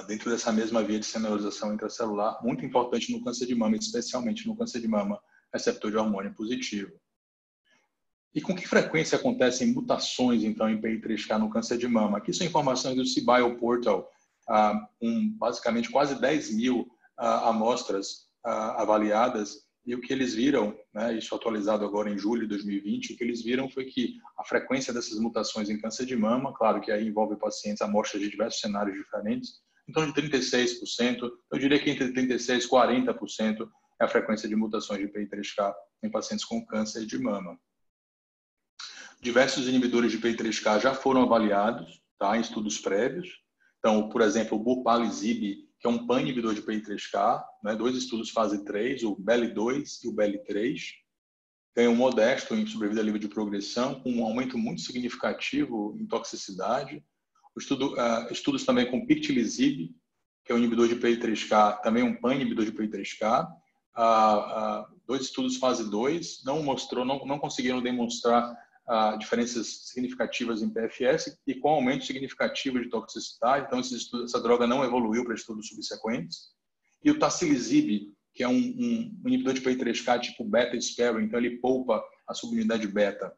dentro dessa mesma via de sinalização intracelular, muito importante no câncer de mama, especialmente no câncer de mama receptor de hormônio positivo. E com que frequência acontecem mutações, então, em PI3K no câncer de mama? Aqui são informações do CBioPortal, basicamente quase 10.000 amostras avaliadas, e o que eles viram, né, isso atualizado agora em julho de 2020, o que eles viram foi que a frequência dessas mutações em câncer de mama, claro que aí envolve pacientes, amostras de diversos cenários diferentes, então de 36%, eu diria que entre 36% e 40% é a frequência de mutações de PI3K em pacientes com câncer de mama. Diversos inibidores de PI3K já foram avaliados, tá, em estudos prévios. Então, por exemplo, o burpalizib, que é um pan-inibidor de PI3K, né, 2 estudos fase 3, o BELI-2 e o BELI-3, tem um modesto em sobrevida livre de progressão, com um aumento muito significativo em toxicidade. Estudos também com pictilizib, que é um inibidor de PI3K, também um pan-inibidor de PI3K. 2 estudos fase 2 não conseguiram demonstrar diferenças significativas em PFS e com aumento significativo de toxicidade. Então, essa droga não evoluiu para estudos subsequentes. E o tacilizib, que é um inibidor de PI3K tipo beta-sparing, então ele poupa a subunidade beta.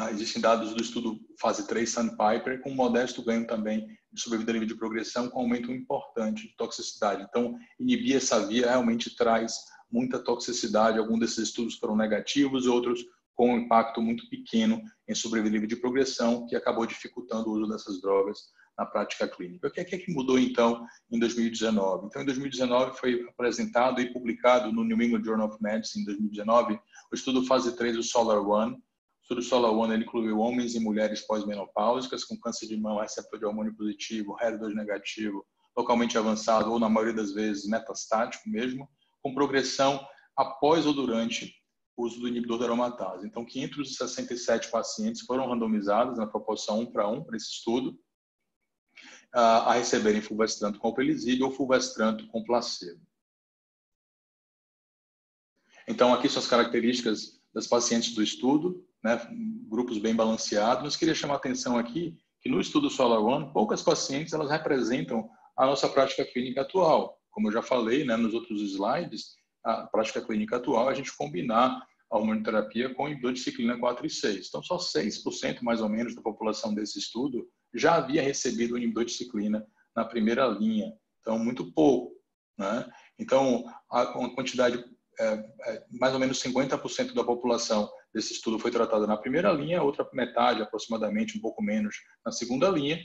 Existem dados do estudo fase 3 Sandpiper com modesto ganho também de sobrevida livre de progressão com aumento importante de toxicidade. Então, inibir essa via realmente traz muita toxicidade. Alguns desses estudos foram negativos, outros com um impacto muito pequeno em sobrevida livre de progressão, que acabou dificultando o uso dessas drogas na prática clínica. O que é que mudou, então, em 2019? Então, em 2019, foi apresentado e publicado no New England Journal of Medicine, em 2019, o estudo fase 3 do SOLAR-1. O estudo SOLAR-1 ele incluiu homens e mulheres pós-menopáusicas com câncer de mama, receptor de hormônio positivo, HER2 negativo, localmente avançado ou, na maioria das vezes, metastático mesmo, com progressão após ou durante o uso do inibidor da aromatase. Então, 567 pacientes foram randomizados na proporção 1 para 1 para esse estudo, a receberem fulvestrant com alpelisib ou fulvestrant com placebo. Então, aqui são as características das pacientes do estudo, né, grupos bem balanceados. Mas queria chamar a atenção aqui que no estudo SOLAR-1, poucas pacientes elas representam a nossa prática clínica atual. Como eu já falei, né, nos outros slides, a prática clínica atual é a gente combinar a hormonioterapia com inibidor de ciclina 4 e 6. Então, só 6% mais ou menos da população desse estudo já havia recebido o inibidor de ciclina na primeira linha. Então, muito pouco, né? Então, uma quantidade, mais ou menos 50% da população desse estudo foi tratada na primeira linha, a outra metade, aproximadamente, um pouco menos, na segunda linha,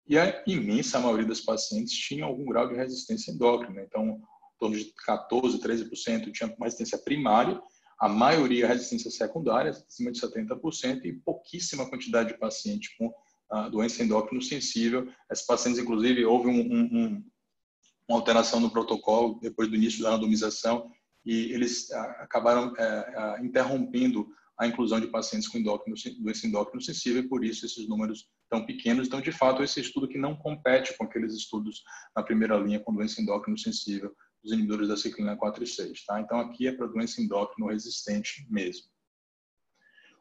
e a imensa maioria das pacientes tinha algum grau de resistência endócrina. Então, em torno de 14%, 13% tinha uma resistência primária, a maioria resistência secundária, acima de 70%, e pouquíssima quantidade de pacientes com doença endócrina sensível. Esses pacientes, inclusive, houve uma alteração no protocolo depois do início da randomização e eles acabaram interrompendo a inclusão de pacientes com doença endócrina sensível e por isso esses números tão pequenos. Então, de fato, esse estudo que não compete com aqueles estudos na primeira linha com doença endócrina sensível, os inibidores da ciclina 4 e 6. Tá? Então, aqui é para doença endócrina resistente mesmo.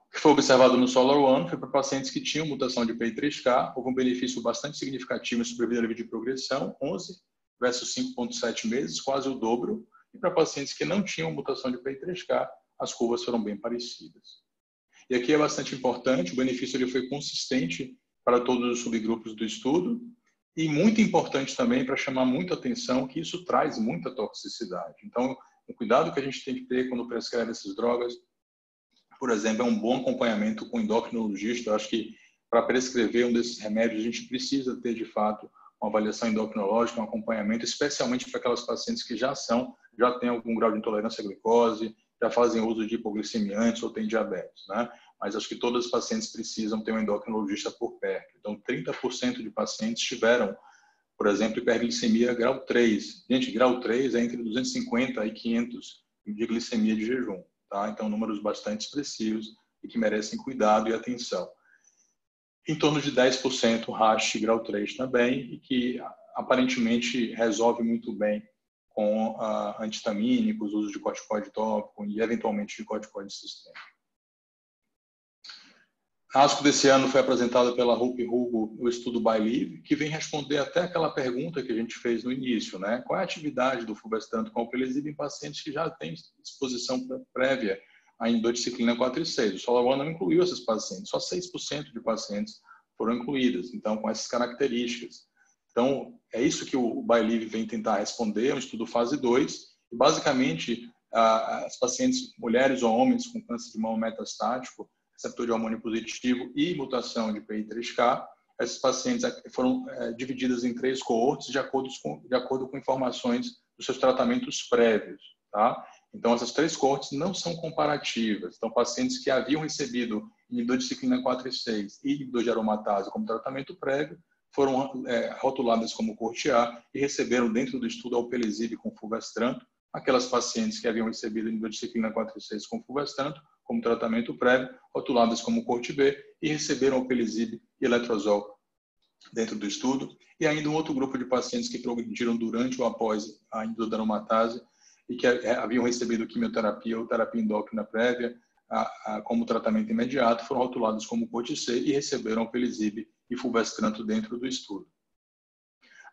O que foi observado no SOLAR-1 foi para pacientes que tinham mutação de PI3K, houve um benefício bastante significativo em sobrevida livre de progressão, 11 versus 5,7 meses, quase o dobro, e para pacientes que não tinham mutação de PI3K, as curvas foram bem parecidas. E aqui é bastante importante, o benefício ele foi consistente para todos os subgrupos do estudo, e muito importante também para chamar muita atenção que isso traz muita toxicidade. Então, o cuidado que a gente tem que ter quando prescreve essas drogas, por exemplo, é um bom acompanhamento com o endocrinologista. Eu acho que para prescrever um desses remédios, a gente precisa ter, de fato, uma avaliação endocrinológica, um acompanhamento, especialmente para aquelas pacientes que já têm algum grau de intolerância à glicose, já fazem uso de hipoglicemia antes ou têm diabetes, né? Mas acho que todas as pacientes precisam ter um endocrinologista por perto. Então, 30% de pacientes tiveram, por exemplo, hiperglicemia grau 3. Gente, grau 3 é entre 250 e 500 de glicemia de jejum. Tá? Então, números bastante expressivos e que merecem cuidado e atenção. Em torno de 10% rash grau 3 também, e que aparentemente resolve muito bem com antihistamínicos, uso de corticoide tópico e eventualmente de corticoide sistêmico. A ASCO desse ano foi apresentado pela Hope Hugo o estudo BYLieve, que vem responder até aquela pergunta que a gente fez no início, né? Qual é a atividade do fulvestrant com alpelisib em pacientes que já têm exposição prévia a inibidor de ciclina 4 e 6? O SOLAR-1 não incluiu esses pacientes, só 6% de pacientes foram incluídas, então com essas características. Então, é isso que o BYLieve vem tentar responder, é um estudo fase 2, e basicamente as pacientes, mulheres ou homens com câncer de mama metastático, receptor de hormônio positivo e mutação de PI3K, essas pacientes foram divididas em 3 coortes de acordo com informações dos seus tratamentos prévios. Tá? Então, essas 3 coortes não são comparativas. Então, pacientes que haviam recebido inibidor de ciclina 4 e 6 e inibidor de aromatase como tratamento prévio foram rotuladas como coorte A e receberam dentro do estudo alpelisib com fulvestrant. Aquelas pacientes que haviam recebido inibidor de ciclina 4 e 6 com fulvestrant como tratamento prévio, rotuladas como coorte B e receberam alpelisib e letrozol dentro do estudo. E ainda um outro grupo de pacientes que progrediram durante ou após a inibidor da aromatase e que haviam recebido quimioterapia ou terapia endócrina prévia como tratamento imediato, foram rotulados como coorte C e receberam alpelisib e fulvestrant dentro do estudo.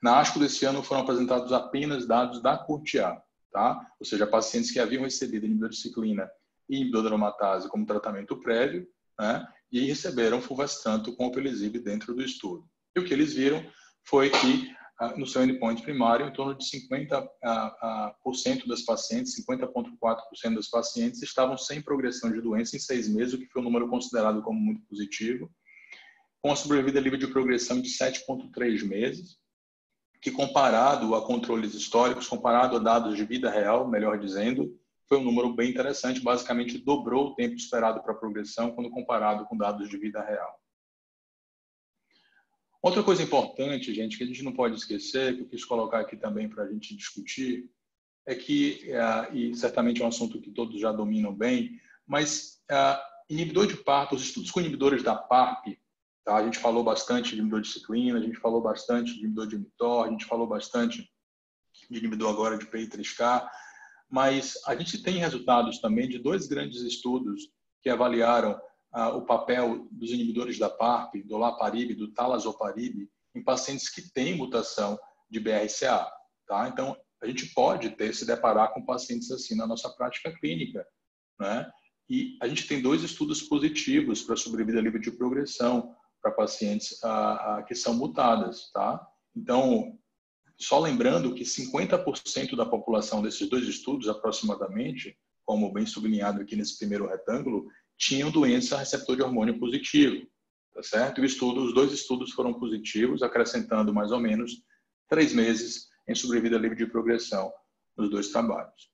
Na ASCO desse ano foram apresentados apenas dados da coorte A, tá? Ou seja, pacientes que haviam recebido inibidor de ciclina e inibidor da aromatase como tratamento prévio, né? E receberam fulvestrant com alpelisib dentro do estudo. E o que eles viram foi que no seu endpoint primário, em torno de 50% das pacientes, 50,4% das pacientes estavam sem progressão de doença em 6 meses, o que foi um número considerado como muito positivo, com a sobrevida livre de progressão de 7,3 meses, que comparado a controles históricos, comparado a dados de vida real, melhor dizendo, foi um número bem interessante, basicamente dobrou o tempo esperado para a progressão quando comparado com dados de vida real. Outra coisa importante, gente, que a gente não pode esquecer, que eu quis colocar aqui também para a gente discutir, é que, e certamente é um assunto que todos já dominam bem, mas inibidor de PARP, os estudos com inibidores da PARP, tá? A gente falou bastante de inibidor de ciclina, a gente falou bastante de inibidor de mTOR, a gente falou bastante de inibidor agora de PI3K, mas a gente tem resultados também de 2 grandes estudos que avaliaram o papel dos inibidores da PARP, do olaparib, do talazoparib, em pacientes que têm mutação de BRCA. Tá? Então, a gente pode se deparar com pacientes assim na nossa prática clínica, né? E a gente tem 2 estudos positivos para sobrevida livre de progressão para pacientes que são mutadas. Tá? Então, só lembrando que 50% da população desses 2 estudos, aproximadamente, como bem sublinhado aqui nesse primeiro retângulo, tinham doença receptor de hormônio positivo, tá certo? Os 2 estudos foram positivos, acrescentando mais ou menos 3 meses em sobrevida livre de progressão nos 2 trabalhos.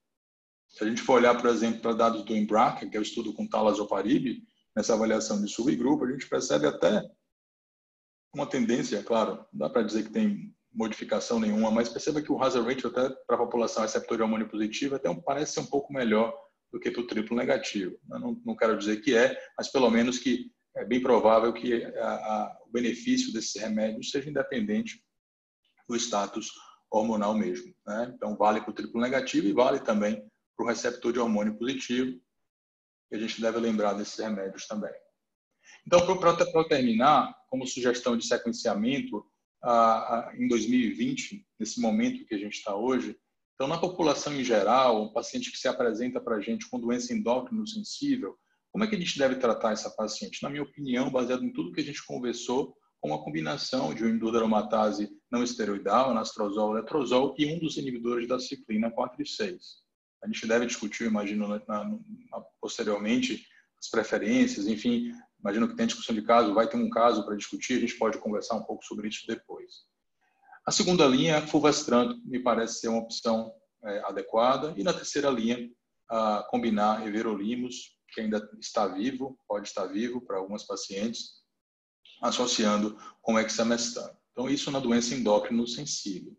Se a gente for olhar, por exemplo, para dados do Embraca, que é o estudo com talazoparib, nessa avaliação de subgrupo, a gente percebe até uma tendência, claro, não dá para dizer que tem modificação nenhuma, mas perceba que o hazard ratio até para a população receptor de hormônio positivo até parece ser um pouco melhor do que para o triplo negativo. Eu não quero dizer que mas pelo menos que é bem provável que o benefício desses remédios seja independente do status hormonal mesmo, né? Então, vale para o triplo negativo e vale também para o receptor de hormônio positivo, e a gente deve lembrar desses remédios também. Então, para terminar, como sugestão de sequenciamento, em 2020, nesse momento que a gente está hoje, então, na população em geral, um paciente que se apresenta para a gente com doença endócrino sensível, como é que a gente deve tratar essa paciente? Na minha opinião, baseado em tudo que a gente conversou, com uma combinação de um inibidor da aromatase não esteroidal, anastrozol, letrozol, e um dos inibidores da ciclina 4 e 6. A gente deve discutir, imagino, posteriormente, as preferências, enfim, imagino que tem discussão de caso, vai ter um caso para discutir, a gente pode conversar um pouco sobre isso depois. A segunda linha, fulvestrant, me parece ser uma opção adequada. E na terceira linha, combinar everolimus, que ainda está vivo, pode estar vivo para algumas pacientes, associando com hexamestan. Então, isso na doença endócrino sensível.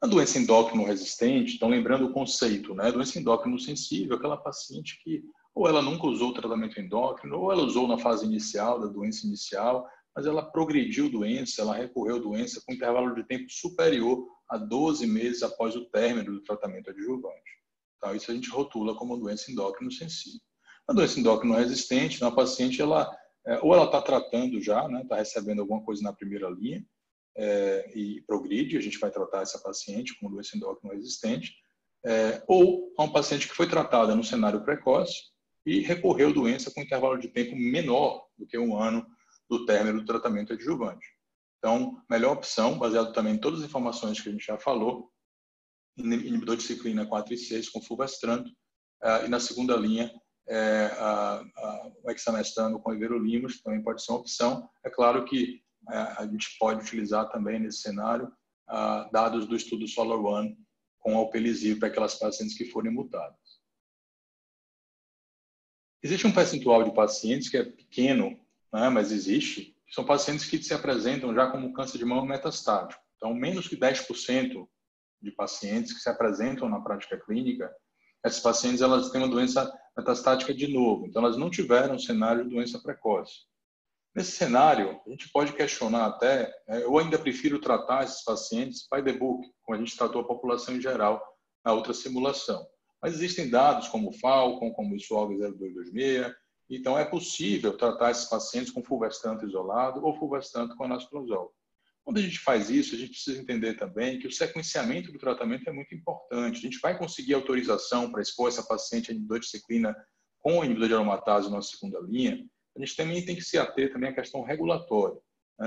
Na doença endócrino resistente, então lembrando o conceito, né? Doença endócrino sensível, aquela paciente que ou ela nunca usou tratamento endócrino, ou ela usou na fase inicial, da doença inicial, mas ela progrediu doença, ela recorreu doença com intervalo de tempo superior a 12 meses após o término do tratamento adjuvante. Então, isso a gente rotula como doença endócrino sensível. A doença endócrino resistente, uma paciente, ou ela está tratando já, né, está recebendo alguma coisa na primeira linha, e progride, a gente vai tratar essa paciente com doença endócrino resistente, ou a um paciente que foi tratada no cenário precoce e recorreu doença com intervalo de tempo menor do que 1 ano do término do tratamento adjuvante. Então, melhor opção, baseado também em todas as informações que a gente já falou, inibidor de ciclina 4 e 6 com fulvestrant, e na segunda linha, o hexamestano com everolimus também pode ser uma opção. É claro que a gente pode utilizar também nesse cenário dados do estudo SOLAR-1 com alpelisib para aquelas pacientes que forem mutadas. Existe um percentual de pacientes que é pequeno, né, mas existe, que são pacientes que se apresentam já como câncer de mama metastático. Então, menos que 10% de pacientes que se apresentam na prática clínica, essas pacientes elas têm uma doença metastática de novo. Então, elas não tiveram um cenário de doença precoce. Nesse cenário, a gente pode questionar até, eu ainda prefiro tratar esses pacientes by the book, como a gente tratou a população em geral na outra simulação. Mas existem dados como o Falcon, como o SWOG 0226, então é possível tratar esses pacientes com fulvestrant isolado ou fulvestrant com anastrozol. Quando a gente faz isso, a gente precisa entender também que o sequenciamento do tratamento é muito importante. A gente vai conseguir autorização para expor essa paciente a inibidor de ciclina com inibidor de aromatase na segunda linha. A gente também tem que se ater também à questão regulatória.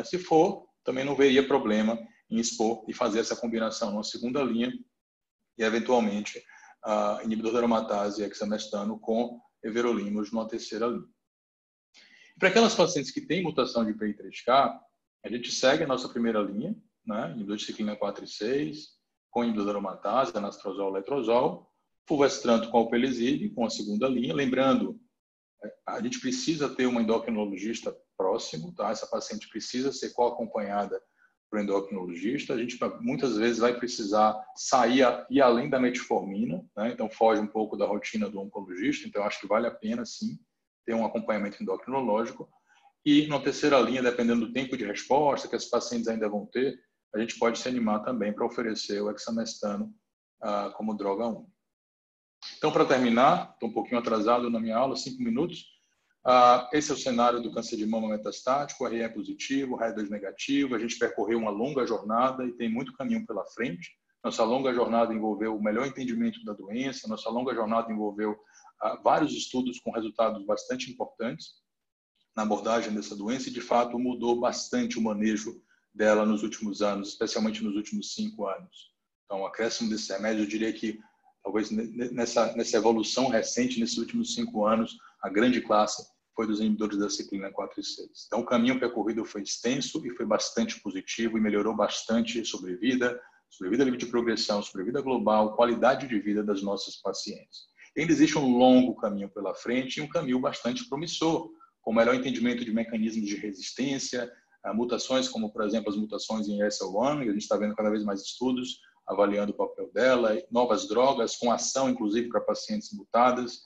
Se for, também não veria problema em expor e fazer essa combinação na segunda linha e, eventualmente, inibidor de aromatase e hexamestano com everolimus numa terceira linha. Para aquelas pacientes que têm mutação de PI3K, a gente segue a nossa primeira linha, né? Inibidor de ciclina 4 e 6, com inibidor de aromatase, anastrozol, letrozol, fulvestrante com alpelisib, com a segunda linha. Lembrando, a gente precisa ter uma endocrinologista próximo, tá? Essa paciente precisa ser co-acompanhada por endocrinologista. A gente muitas vezes vai precisar ir além da metformina, né? Então foge um pouco da rotina do oncologista. Então acho que vale a pena sim ter um acompanhamento endocrinológico. E na terceira linha, dependendo do tempo de resposta que as pacientes ainda vão ter, a gente pode se animar também para oferecer o hexamestano como droga única. Então, para terminar, estou um pouquinho atrasado na minha aula, 5 minutos. Esse é o cenário do câncer de mama metastático, RE positivo, RE2 negativo. A gente percorreu uma longa jornada e tem muito caminho pela frente. Nossa longa jornada envolveu o melhor entendimento da doença, nossa longa jornada envolveu vários estudos com resultados bastante importantes na abordagem dessa doença e, de fato, mudou bastante o manejo dela nos últimos anos, especialmente nos últimos 5 anos. Então, o acréscimo desse remédio, eu diria que, talvez nessa evolução recente, nesses últimos 5 anos, a grande classe foi dos inibidores da ciclina 4 e 6. Então, o caminho percorrido foi extenso e foi bastante positivo e melhorou bastante sobrevida livre de progressão, sobrevida global, qualidade de vida das nossas pacientes. Ainda existe um longo caminho pela frente e um caminho bastante promissor, com melhor entendimento de mecanismos de resistência, mutações como, por exemplo, as mutações em ESR1, e a gente está vendo cada vez mais estudos avaliando o papel dela, novas drogas com ação, inclusive, para pacientes mutadas,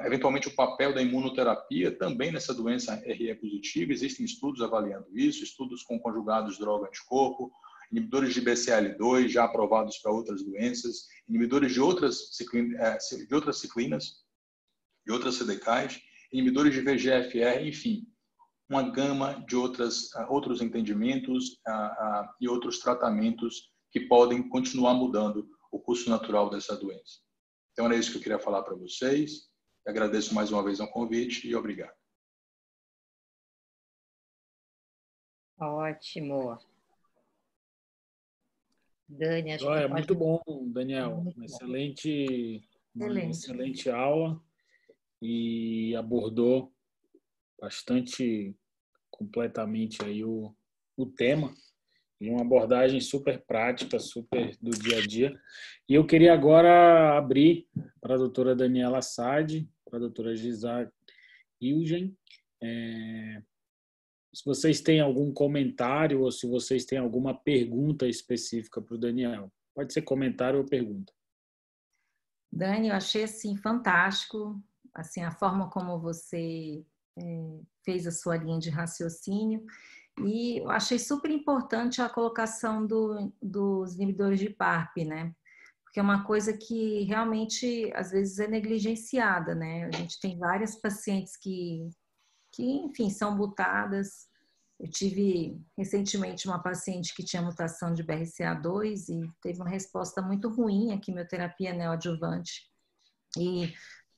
eventualmente o papel da imunoterapia também nessa doença RE positiva. Existem estudos avaliando isso, estudos com conjugados droga-anticorpo, inibidores de BCL2 já aprovados para outras doenças, inibidores de outras ciclinas, de outras CDKs, inibidores de VEGF-R, enfim, uma gama de outros entendimentos e outros tratamentos que podem continuar mudando o curso natural dessa doença. Então, era isso que eu queria falar para vocês. Agradeço mais uma vez o convite e obrigado. Ótimo. Dani, acho que É pode... muito bom, Daniel. Uma excelente aula e abordou bastante completamente aí o tema e uma abordagem super prática, super do dia a dia. E eu queria agora abrir para a doutora Daniela Assad, para a doutora Gisela Ilgen. Se vocês têm algum comentário ou se vocês têm alguma pergunta específica para o Daniel. Pode ser comentário ou pergunta. Dani, eu achei assim fantástico assim, a forma como você fez a sua linha de raciocínio. E eu achei super importante a colocação dos inibidores de PARP, né? Porque é uma coisa que realmente, às vezes, é negligenciada, né? A gente tem várias pacientes que enfim, são mutadas. Eu tive recentemente uma paciente que tinha mutação de BRCA2 e teve uma resposta muito ruim à quimioterapia neoadjuvante. E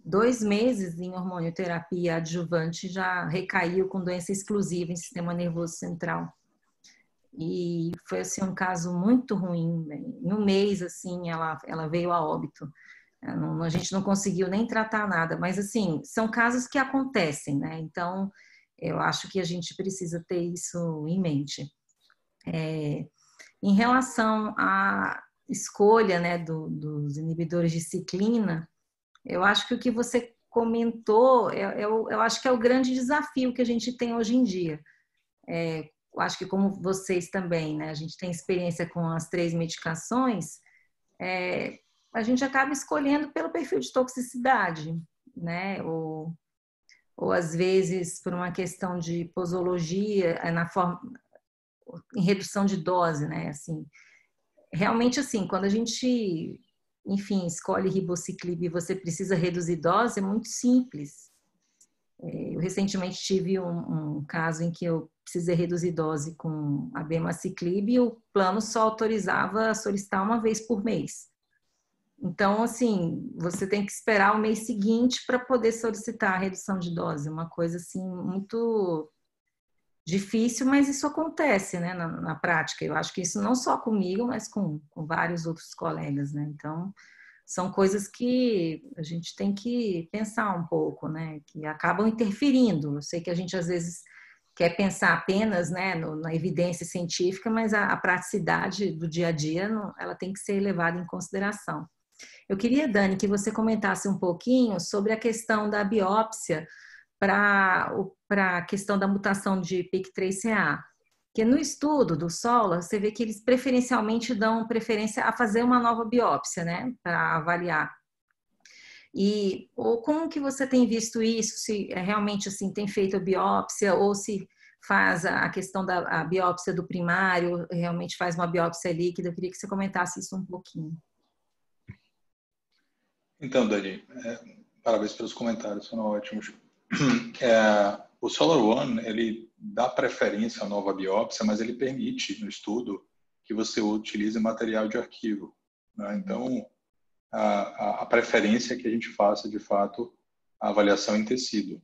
2 meses em hormonioterapia adjuvante já recaiu com doença exclusiva em sistema nervoso central. E foi assim um caso muito ruim, né? Em 1 mês assim ela veio a óbito. A gente não conseguiu nem tratar nada, mas assim, são casos que acontecem, né? Então, eu acho que a gente precisa ter isso em mente. Em relação à escolha, né, dos inibidores de ciclina, eu acho que o que você comentou, eu acho que é o grande desafio que a gente tem hoje em dia. Eu acho que como vocês também, né, a gente tem experiência com as 3 medicações, a gente acaba escolhendo pelo perfil de toxicidade, né? Ou às vezes por uma questão de posologia, em redução de dose, né? Assim, realmente assim, quando a gente, enfim, escolhe ribociclib e você precisa reduzir dose, é muito simples. Eu recentemente tive um caso em que eu precisei reduzir dose com abemaciclib e o plano só autorizava solicitar 1 vez por mês. Então, assim, você tem que esperar o mês seguinte para poder solicitar a redução de dose. Uma coisa, assim, muito difícil, mas isso acontece, né, na prática. Eu acho que isso não só comigo, mas com vários outros colegas, né? Então, são coisas que a gente tem que pensar um pouco, né? Que acabam interferindo. Eu sei que a gente, às vezes, quer pensar apenas, né, na evidência científica, mas a praticidade do dia a dia, ela tem que ser levada em consideração. Eu queria, Dani, que você comentasse um pouquinho sobre a questão da biópsia para a questão da mutação de PIK3CA. Que no estudo do Sola, você vê que eles preferencialmente dão preferência a fazer uma nova biópsia, né, para avaliar. E ou como que você tem visto isso? Se realmente assim tem feito a biópsia ou se faz a questão da biópsia do primário, realmente faz uma biópsia líquida? Eu queria que você comentasse isso um pouquinho. Então, Dani, parabéns pelos comentários, foram ótimos. O SolarOne, ele dá preferência à nova biópsia, mas ele permite no estudo que você utilize material de arquivo, né? Então, a preferência é que a gente faça, de fato, a avaliação em tecido,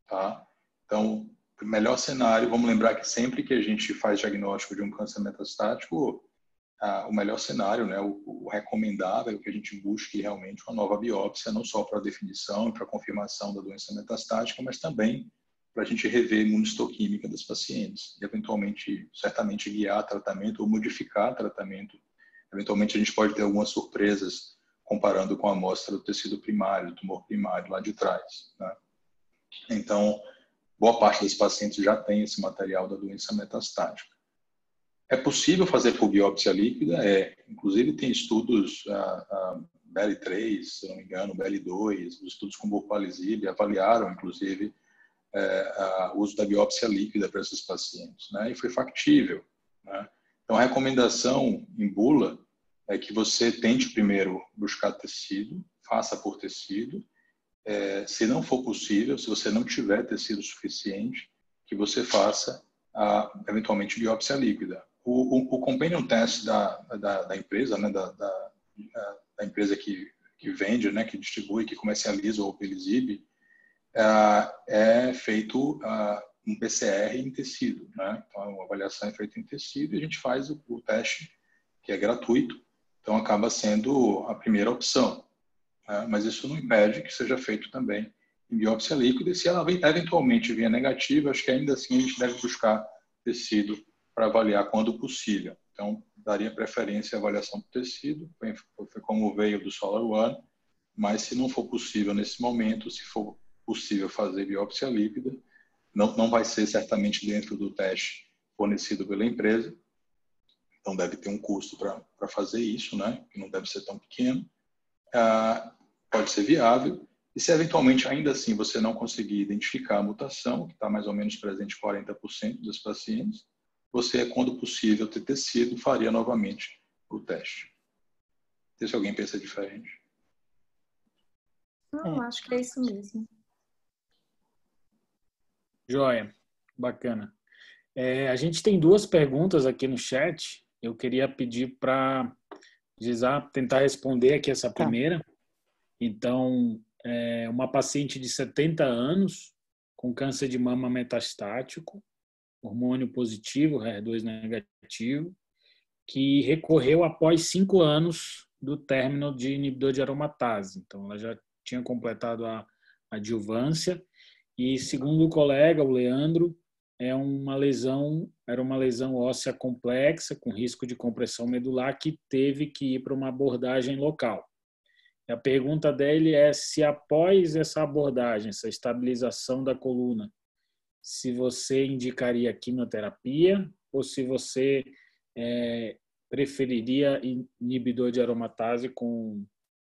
tá? Então, o melhor cenário, vamos lembrar que sempre que a gente faz diagnóstico de um câncer metastático, o melhor cenário, né, o recomendável é que a gente busque realmente uma nova biópsia, não só para a definição e para a confirmação da doença metastática, mas também para a gente rever a imunistoquímica das pacientes e, eventualmente, certamente guiar tratamento ou modificar tratamento. Eventualmente, a gente pode ter algumas surpresas comparando com a amostra do tecido primário, do tumor primário lá de trás, né? Então, boa parte das pacientes já tem esse material da doença metastática. É possível fazer por biópsia líquida? Inclusive, tem estudos, BELI-3, se não me engano, BELI-2, os estudos com burpalizib avaliaram, inclusive, o uso da biópsia líquida para esses pacientes, né? E foi factível, né? Então, a recomendação em bula é que você tente primeiro buscar tecido, faça por tecido. Se não for possível, se você não tiver tecido suficiente, que você faça, eventualmente, biópsia líquida. O companion test da empresa, né, da empresa que vende, né, que distribui, que comercializa o Pelizib, é feito um PCR em tecido, né? Então, a avaliação é feita em tecido e a gente faz o teste, que é gratuito, então acaba sendo a primeira opção, né? Mas isso não impede que seja feito também em biópsia líquida, e se ela eventualmente vier negativa, acho que ainda assim a gente deve buscar tecido para avaliar quando possível. Então, daria preferência à avaliação do tecido, foi como veio do SolarOne, mas se não for possível nesse momento, se for possível fazer biópsia líquida, não vai ser certamente dentro do teste fornecido pela empresa, então deve ter um custo para fazer isso, né? Que não deve ser tão pequeno. Pode ser viável, e se eventualmente ainda assim você não conseguir identificar a mutação, que está mais ou menos presente em 40% dos pacientes, você, quando possível ter tecido, faria novamente o teste. Não sei se alguém pensa diferente. Não, acho que é isso mesmo. Joia, bacana. A gente tem duas perguntas aqui no chat. Eu queria pedir para Gisá tentar responder aqui essa primeira. Então, uma paciente de 70 anos com câncer de mama metastático, hormônio positivo, HER2 negativo, que recorreu após 5 anos do término de inibidor de aromatase. Então, ela já tinha completado a adjuvância e, segundo o colega, o Leandro, era uma lesão óssea complexa com risco de compressão medular que teve que ir para uma abordagem local. E a pergunta dele é se após essa abordagem, essa estabilização da coluna, se você indicaria quimioterapia ou se você preferiria inibidor de aromatase com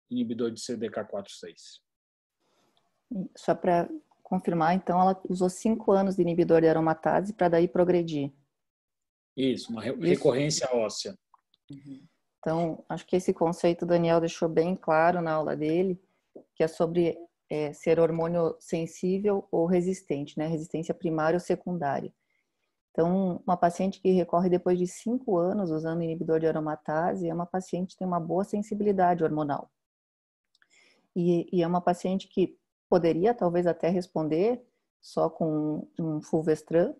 inibidor de CDK4/6. Só para confirmar, então, ela usou 5 anos de inibidor de aromatase para daí progredir. Isso, uma recorrência óssea. Então, acho que esse conceito o Daniel deixou bem claro na aula dele, que é sobre ser hormônio sensível ou resistente, né? Resistência primária ou secundária. Então, uma paciente que recorre depois de 5 anos usando inibidor de aromatase é uma paciente que tem uma boa sensibilidade hormonal. E é uma paciente que poderia talvez até responder só com um fulvestrant,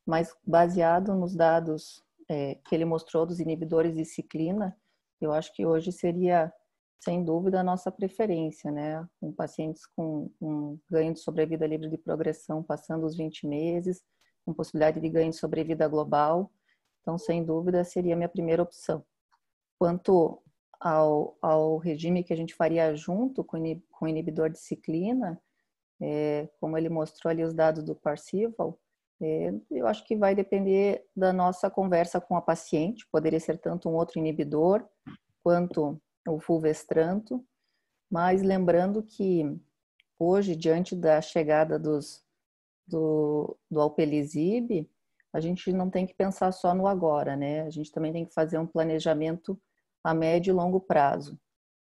mas baseado nos dados que ele mostrou dos inibidores de ciclina, eu acho que hoje seria, sem dúvida, a nossa preferência, né? Com pacientes com um ganho de sobrevida livre de progressão passando os 20 meses, com possibilidade de ganho de sobrevida global. Então, sem dúvida, seria a minha primeira opção. Quanto ao regime que a gente faria junto com o inibidor de ciclina, como ele mostrou ali os dados do Parzival, eu acho que vai depender da nossa conversa com a paciente. Poderia ser tanto um outro inibidor quanto o fulvestranto, mas lembrando que hoje, diante da chegada do alpelisib, a gente não tem que pensar só no agora, né? A gente também tem que fazer um planejamento a médio e longo prazo.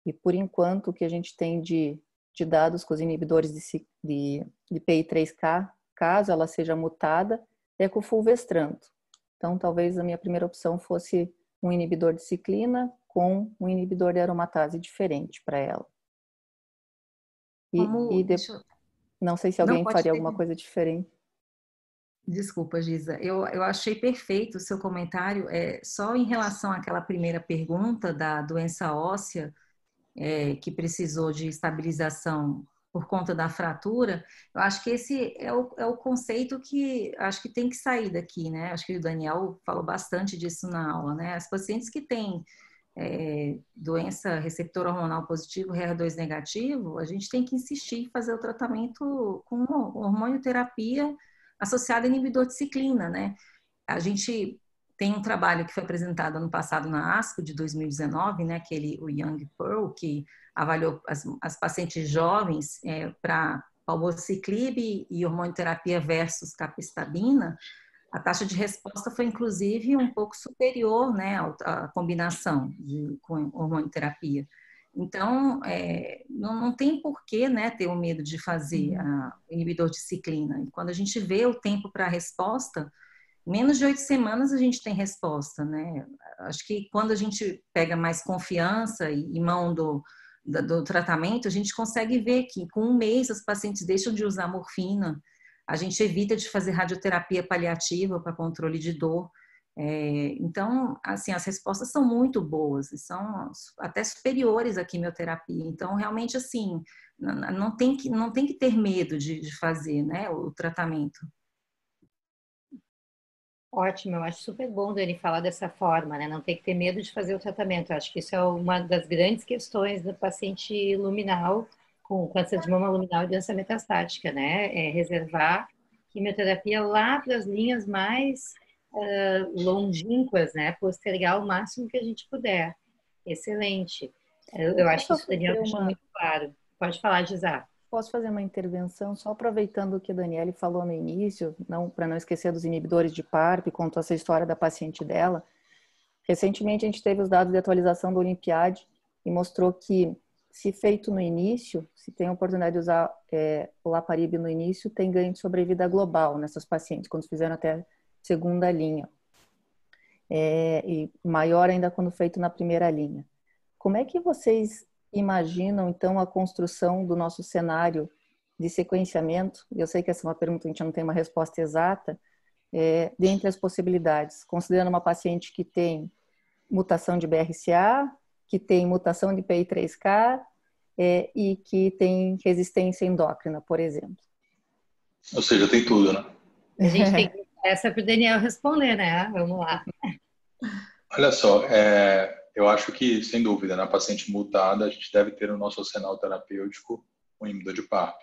E por enquanto, o que a gente tem de dados com os inibidores de PI3K, caso ela seja mutada, é com o fulvestranto. Então, talvez a minha primeira opção fosse um inibidor de ciclina com um inibidor de aromatase diferente para ela. Não sei se alguém faria alguma coisa diferente. Desculpa, Giza. Eu achei perfeito o seu comentário. Só em relação àquela primeira pergunta da doença óssea, que precisou de estabilização por conta da fratura, eu acho que esse é o conceito que acho que tem que sair daqui, né? Acho que o Daniel falou bastante disso na aula, né? As pacientes que têm doença receptor hormonal positivo, HER2 negativo, a gente tem que insistir em fazer o tratamento com hormonioterapia associada a inibidor de ciclina, né? A gente tem um trabalho que foi apresentado ano passado na ASCO de 2019, né? O Young Pearl, que avaliou as pacientes jovens para palbociclib e hormonioterapia versus capecitabina. A taxa de resposta foi, inclusive, um pouco superior, né, à combinação com hormonioterapia. Então, não tem porquê, né, ter o medo de fazer o inibidor de ciclina. E quando a gente vê o tempo para a resposta, menos de 8 semanas a gente tem resposta, né? Acho que quando a gente pega mais confiança e mão do tratamento, a gente consegue ver que com 1 mês as pacientes deixam de usar morfina, a gente evita de fazer radioterapia paliativa para controle de dor. Então, assim, as respostas são muito boas, são até superiores à quimioterapia. Então, realmente, assim, não tem que ter medo de fazer, né, o tratamento. Ótimo, eu acho super bom Dani falar dessa forma, né? Não tem que ter medo de fazer o tratamento. Eu acho que isso é uma das grandes questões do paciente luminal com câncer de mama luminal e doença metastática, né? É reservar quimioterapia lá para as linhas mais longínquas, né? Postergar o máximo que a gente puder. Excelente. Eu acho que isso o Daniel deixou muito claro. Pode falar, Gisá. Posso fazer uma intervenção só aproveitando o que a Daniele falou no início, para não esquecer dos inibidores de PARP, contou essa história da paciente dela. Recentemente a gente teve os dados de atualização do Olimpiade e mostrou que, se feito no início, se tem a oportunidade de usar o Olaparib no início, tem ganho de sobrevida global nessas pacientes, quando fizeram até segunda linha. E maior ainda quando feito na primeira linha. Como é que vocês imaginam, então, a construção do nosso cenário de sequenciamento? Eu sei que essa é uma pergunta, a gente não tem uma resposta exata, dentre as possibilidades, considerando uma paciente que tem mutação de BRCA, que tem mutação de PI3K e que tem resistência endócrina, por exemplo. Ou seja, tem tudo, né? A gente tem que essa para o Daniel responder, né? Vamos lá. Olha só, eu acho que, sem dúvida, na paciente mutada, a gente deve ter no nosso arsenal terapêutico um inibidor de PARP.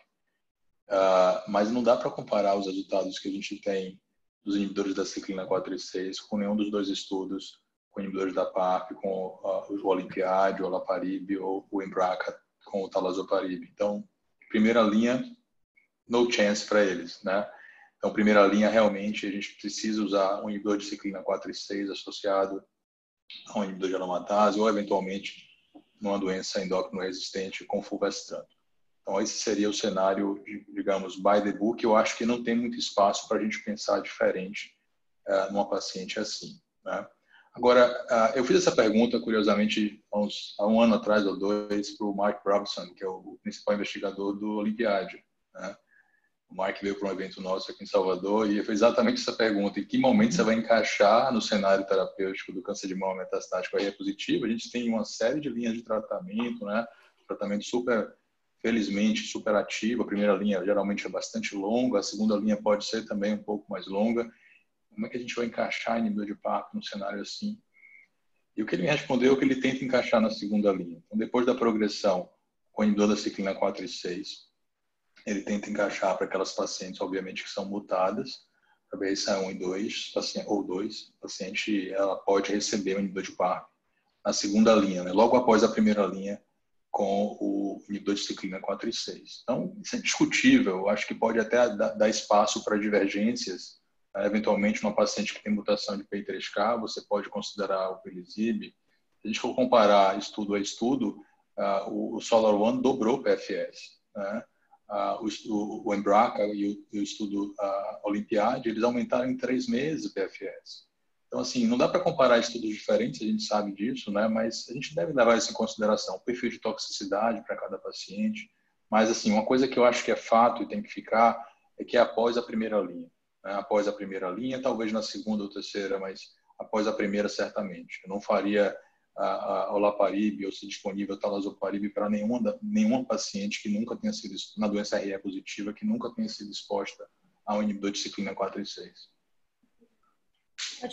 Mas não dá para comparar os resultados que a gente tem dos inibidores da ciclina 4 e 6 com nenhum dos 2 estudos, com inibidores da PARP, com o Olimpiade, o Olaparib ou o Embraca com o Talazoparib. Então, primeira linha, no chance para eles, né? Então, primeira linha, realmente, a gente precisa usar um inibidor de ciclina 4 e 6 associado a um inibidor de aromatase ou, eventualmente, numa doença endócrino resistente com fulvestrant. Então, esse seria o cenário, digamos, by the book. Eu acho que não tem muito espaço para a gente pensar diferente numa paciente assim, né? Agora, eu fiz essa pergunta, curiosamente, há 1 ano atrás ou 2, para o Mark Robson, que é o principal investigador do Olimpiade, né? O Mark veio para um evento nosso aqui em Salvador e fez exatamente essa pergunta: em que momento você vai encaixar no cenário terapêutico do câncer de mama metastático HIV positivo? A gente tem uma série de linhas de tratamento, né? Tratamento felizmente, super ativo. A primeira linha geralmente é bastante longa, a segunda linha pode ser também um pouco mais longa. Como é que a gente vai encaixar inibidor de PARP num cenário assim? E o que ele me respondeu é que ele tenta encaixar na segunda linha. Então, depois da progressão com inibidor da ciclina 4 e 6, ele tenta encaixar para aquelas pacientes, obviamente, que são mutadas, para BRCA1 e 2, ou 2, a paciente ela pode receber o inibidor de PARP na segunda linha, né? Logo após a primeira linha com o inibidor de ciclina 4 e 6. Então, isso é discutível. Eu acho que pode até dar espaço para divergências. Eventualmente, uma paciente que tem mutação de PI3K, você pode considerar o Alpelisib. Se a gente for comparar estudo a estudo, o SOLAR-1 dobrou o PFS, né? O Embraca e o estudo Olympiad, eles aumentaram em 3 meses o PFS. Então, assim, não dá para comparar estudos diferentes, a gente sabe disso, né? Mas a gente deve levar isso em consideração, o perfil de toxicidade para cada paciente. Mas, assim, uma coisa que eu acho que é fato e tem que ficar é que é após a primeira linha. Né? Após a primeira linha, talvez na segunda ou terceira, mas após a primeira, certamente. Eu não faria a olaparib ou, se disponível, talazoparib para nenhuma paciente que nunca tenha sido, na doença RE positiva, que nunca tenha sido exposta a um inibidor de ciclina 4 e 6.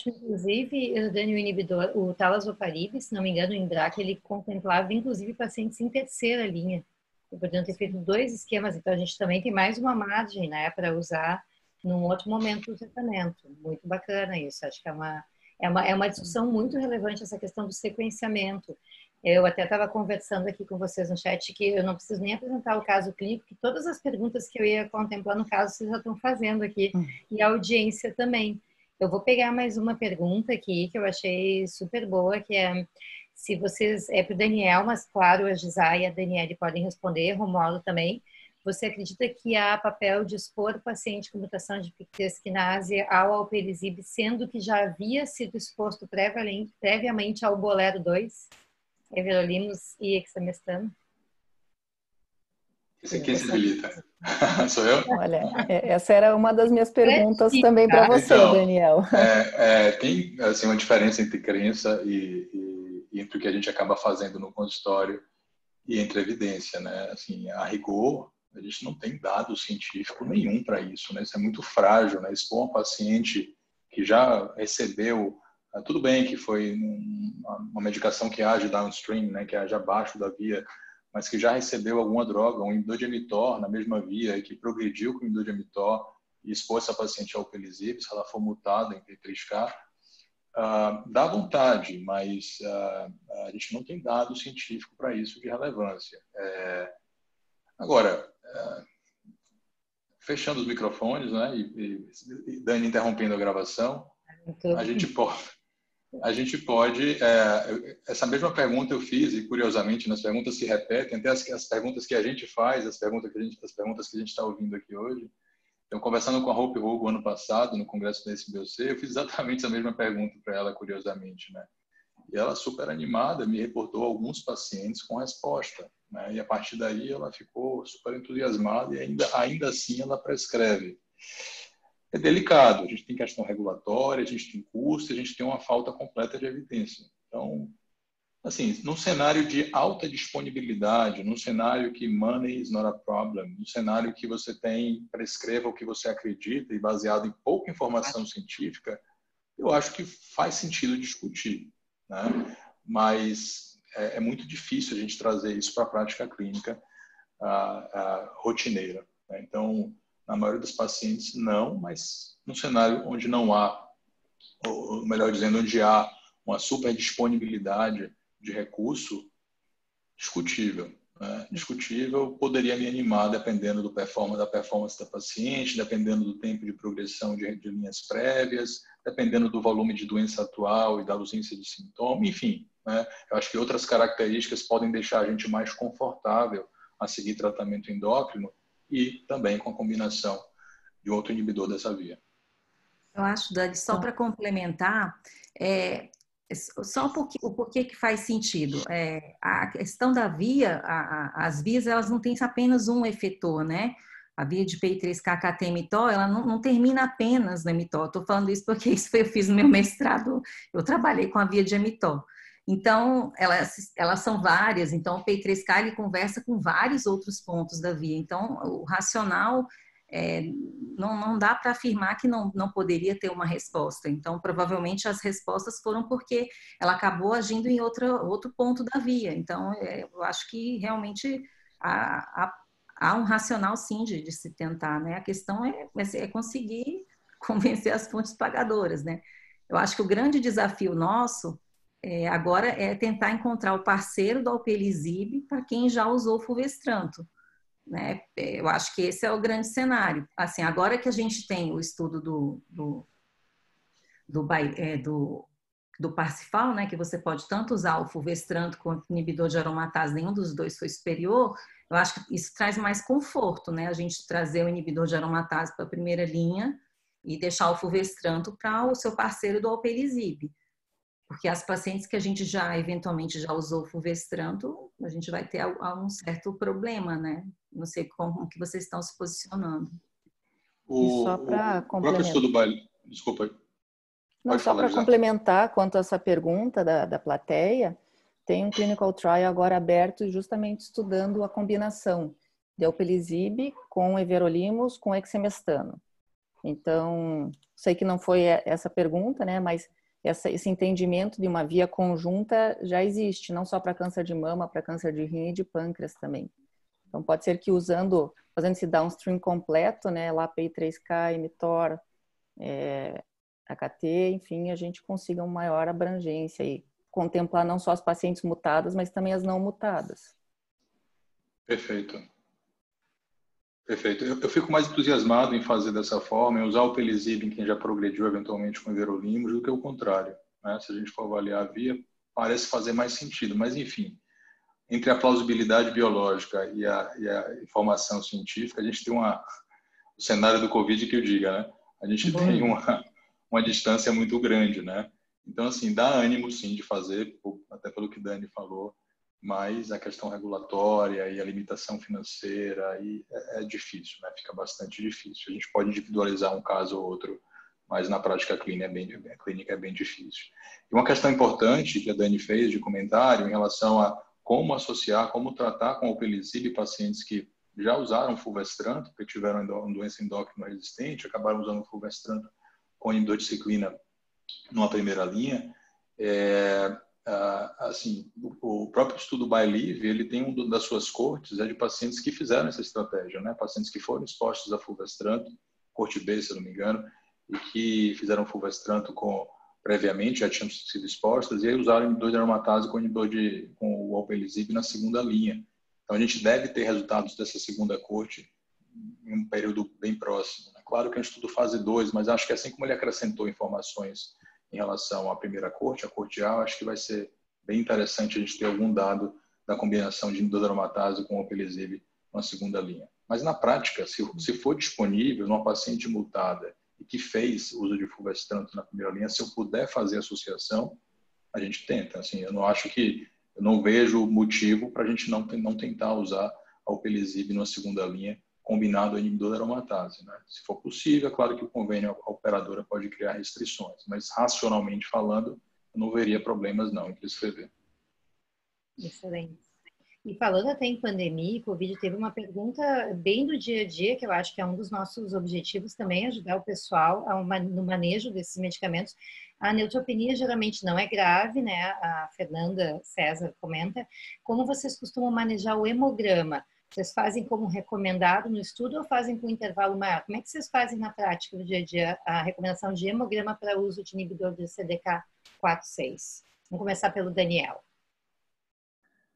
Inclusive, Dani, o inibidor, o talazoparib, se não me engano, o Embraca, ele contemplava, inclusive, pacientes em terceira linha. Poderiam ter feito 2 esquemas, então a gente também tem mais uma margem, né, para usar num outro momento do tratamento. Muito bacana isso, acho que é uma discussão muito relevante essa questão do sequenciamento. Eu até estava conversando aqui com vocês no chat que eu não preciso nem apresentar o caso clínico, que todas as perguntas que eu ia contemplar no caso vocês já estão fazendo aqui, e a audiência também. Eu vou pegar mais uma pergunta aqui que eu achei super boa, que é se vocês, é para o Daniel, mas claro, a Gisá e a Daniele podem responder, Romualdo também. Você acredita que há papel de expor o paciente com mutação de PIK3-quinase ao alpelisib, sendo que já havia sido exposto previamente ao Bolero 2, everolimus e exemestano? Esse aqui se habilita. Sou eu? Olha, essa era uma das minhas perguntas também para você, então, Daniel. Tem assim, uma diferença entre crença e entre o que a gente acaba fazendo no consultório e entre evidência, né? Assim, a rigor, a gente não tem dado científico nenhum para isso, né? Isso é muito frágil, né? Expor um paciente que já recebeu, tudo bem que foi uma medicação que age downstream, né? Que age abaixo da via, mas que já recebeu alguma droga, um inibidor de mTOR na mesma via, e que progrediu com o inibidor de mTOR e expôs essa paciente ao alpelisib, se ela for mutada em P3K, dá vontade, mas a gente não tem dado científico para isso de relevância. Agora, fechando os microfones, né, e Dani interrompendo a gravação, a gente pode essa mesma pergunta eu fiz, e curiosamente nas perguntas se repetem, até as perguntas que a gente faz, as perguntas que a gente está ouvindo aqui hoje. Então, conversando com a Hope Hugo ano passado, no congresso da SBOC, eu fiz exatamente a mesma pergunta para ela, curiosamente, né? E ela, super animada, me reportou alguns pacientes com resposta, né? E a partir daí ela ficou super entusiasmada e ainda assim ela prescreve. É delicado, a gente tem questão regulatória, a gente tem custo, a gente tem uma falta completa de evidência. Então, assim, num cenário de alta disponibilidade, num cenário que money is not a problem, num cenário que você prescreva o que você acredita e baseado em pouca informação científica, eu acho que faz sentido discutir, né? Mas é muito difícil a gente trazer isso para a prática clínica rotineira, né? Então, na maioria dos pacientes, não, mas num cenário onde não há, ou melhor dizendo, onde há uma super disponibilidade de recurso, discutível, né? Discutível, poderia me animar dependendo da performance da paciente, dependendo do tempo de progressão de linhas prévias, dependendo do volume de doença atual e da ausência de sintoma, enfim, né? Eu acho que outras características podem deixar a gente mais confortável a seguir tratamento endócrino e também com a combinação de outro inibidor dessa via. Eu acho, Dani, só para complementar, só o porquê que faz sentido. A questão da via, as vias, elas não têm apenas um efetor, né? A via de PI3K-KT-mTOR, ela não termina apenas no mTOR. Estou falando isso porque eu fiz no meu mestrado, eu trabalhei com a via de mTOR. Então, elas são várias, então o PI3K ele conversa com vários outros pontos da via. Então, o racional não dá para afirmar que não poderia ter uma resposta. Então, provavelmente as respostas foram porque ela acabou agindo em outro ponto da via. Então, eu acho que realmente há um racional, sim, de se tentar, né? A questão é conseguir convencer as fontes pagadoras, né? Eu acho que o grande desafio nosso agora é tentar encontrar o parceiro do Alpelizib para quem já usou o fulvestranto, né? Eu acho que esse é o grande cenário. Assim, agora que a gente tem o estudo do Parsifal, né, que você pode tanto usar o fulvestranto quanto o inibidor de aromatase, nenhum dos dois foi superior, eu acho que isso traz mais conforto, né? A gente trazer o inibidor de aromatase para a primeira linha e deixar o fulvestranto para o seu parceiro do Alpelizib. Porque as pacientes que a gente eventualmente já usou fulvestranto, a gente vai ter um certo problema, né? Não sei como que vocês estão se posicionando. E só para o próprio estudo desculpa. Não, só para complementar quanto a essa pergunta da plateia, tem um clinical trial agora aberto justamente estudando a combinação de Alpelizib com everolimus com exemestano. Então, sei que não foi essa pergunta, né, mas esse entendimento de uma via conjunta já existe, não só para câncer de mama, para câncer de rim e de pâncreas também. Então, pode ser que fazendo esse downstream completo, né, LAPI3K, mTOR, AKT, enfim, a gente consiga uma maior abrangência e contemplar não só as pacientes mutadas, mas também as não mutadas. Perfeito. Perfeito. Eu fico mais entusiasmado em fazer dessa forma, em usar o Alpelizib em quem já progrediu eventualmente com everolimus do que o contrário, né? Se a gente for avaliar a via, parece fazer mais sentido, mas enfim, entre a plausibilidade biológica e a informação científica, a gente tem o cenário do Covid que eu diga, né? A gente tem uma distância muito grande, né? Então, assim, dá ânimo, sim, de fazer, até pelo que Dani falou, mas a questão regulatória e a limitação financeira aí é difícil, né? Fica bastante difícil. A gente pode individualizar um caso ou outro, mas na prática clínica é bem difícil. E uma questão importante que a Dani fez de comentário em relação a como associar, como tratar com o Alpelizib pacientes que já usaram fulvestranto, porque tiveram uma doença endócrina resistente, acabaram usando fulvestranto com inibidor de ciclina numa primeira linha. Assim, o próprio estudo BYLieve, ele tem uma das suas cortes de pacientes que fizeram essa estratégia, né? Pacientes que foram expostos a fulvestranto, corte B, se não me engano, e que fizeram fulvestranto previamente, já tinham sido expostas, e aí usaram inibidor de aromatase com o Alpelizib na segunda linha. Então, a gente deve ter resultados dessa segunda corte em um período bem próximo. É claro que é um estudo fase 2, mas acho que assim como ele acrescentou informações em relação à primeira corte, a corte A, acho que vai ser bem interessante a gente ter algum dado da combinação de inibidor de aromatase com o Alpelizib na segunda linha. Mas, na prática, se for disponível numa paciente mutada e que fez uso de fulvestranto na primeira linha, se eu puder fazer associação, a gente tenta. Assim, eu não vejo motivo para a gente não tentar usar a Alpelizib na segunda linha combinado ao inibidor da aromatase, né? Se for possível, é claro que o convênio, a operadora pode criar restrições, mas racionalmente falando, eu não veria problemas não em prescrever. Excelente. E falando até em pandemia e Covid, teve uma pergunta bem do dia a dia, que eu acho que é um dos nossos objetivos também, ajudar o pessoal no manejo desses medicamentos. A neutropenia geralmente não é grave, né? A Fernanda César comenta. Como vocês costumam manejar o hemograma? Vocês fazem como recomendado no estudo ou fazem com intervalo maior? Como é que vocês fazem na prática, no dia a dia, a recomendação de hemograma para uso de inibidor de CDK4/6? Vamos começar pelo Daniel.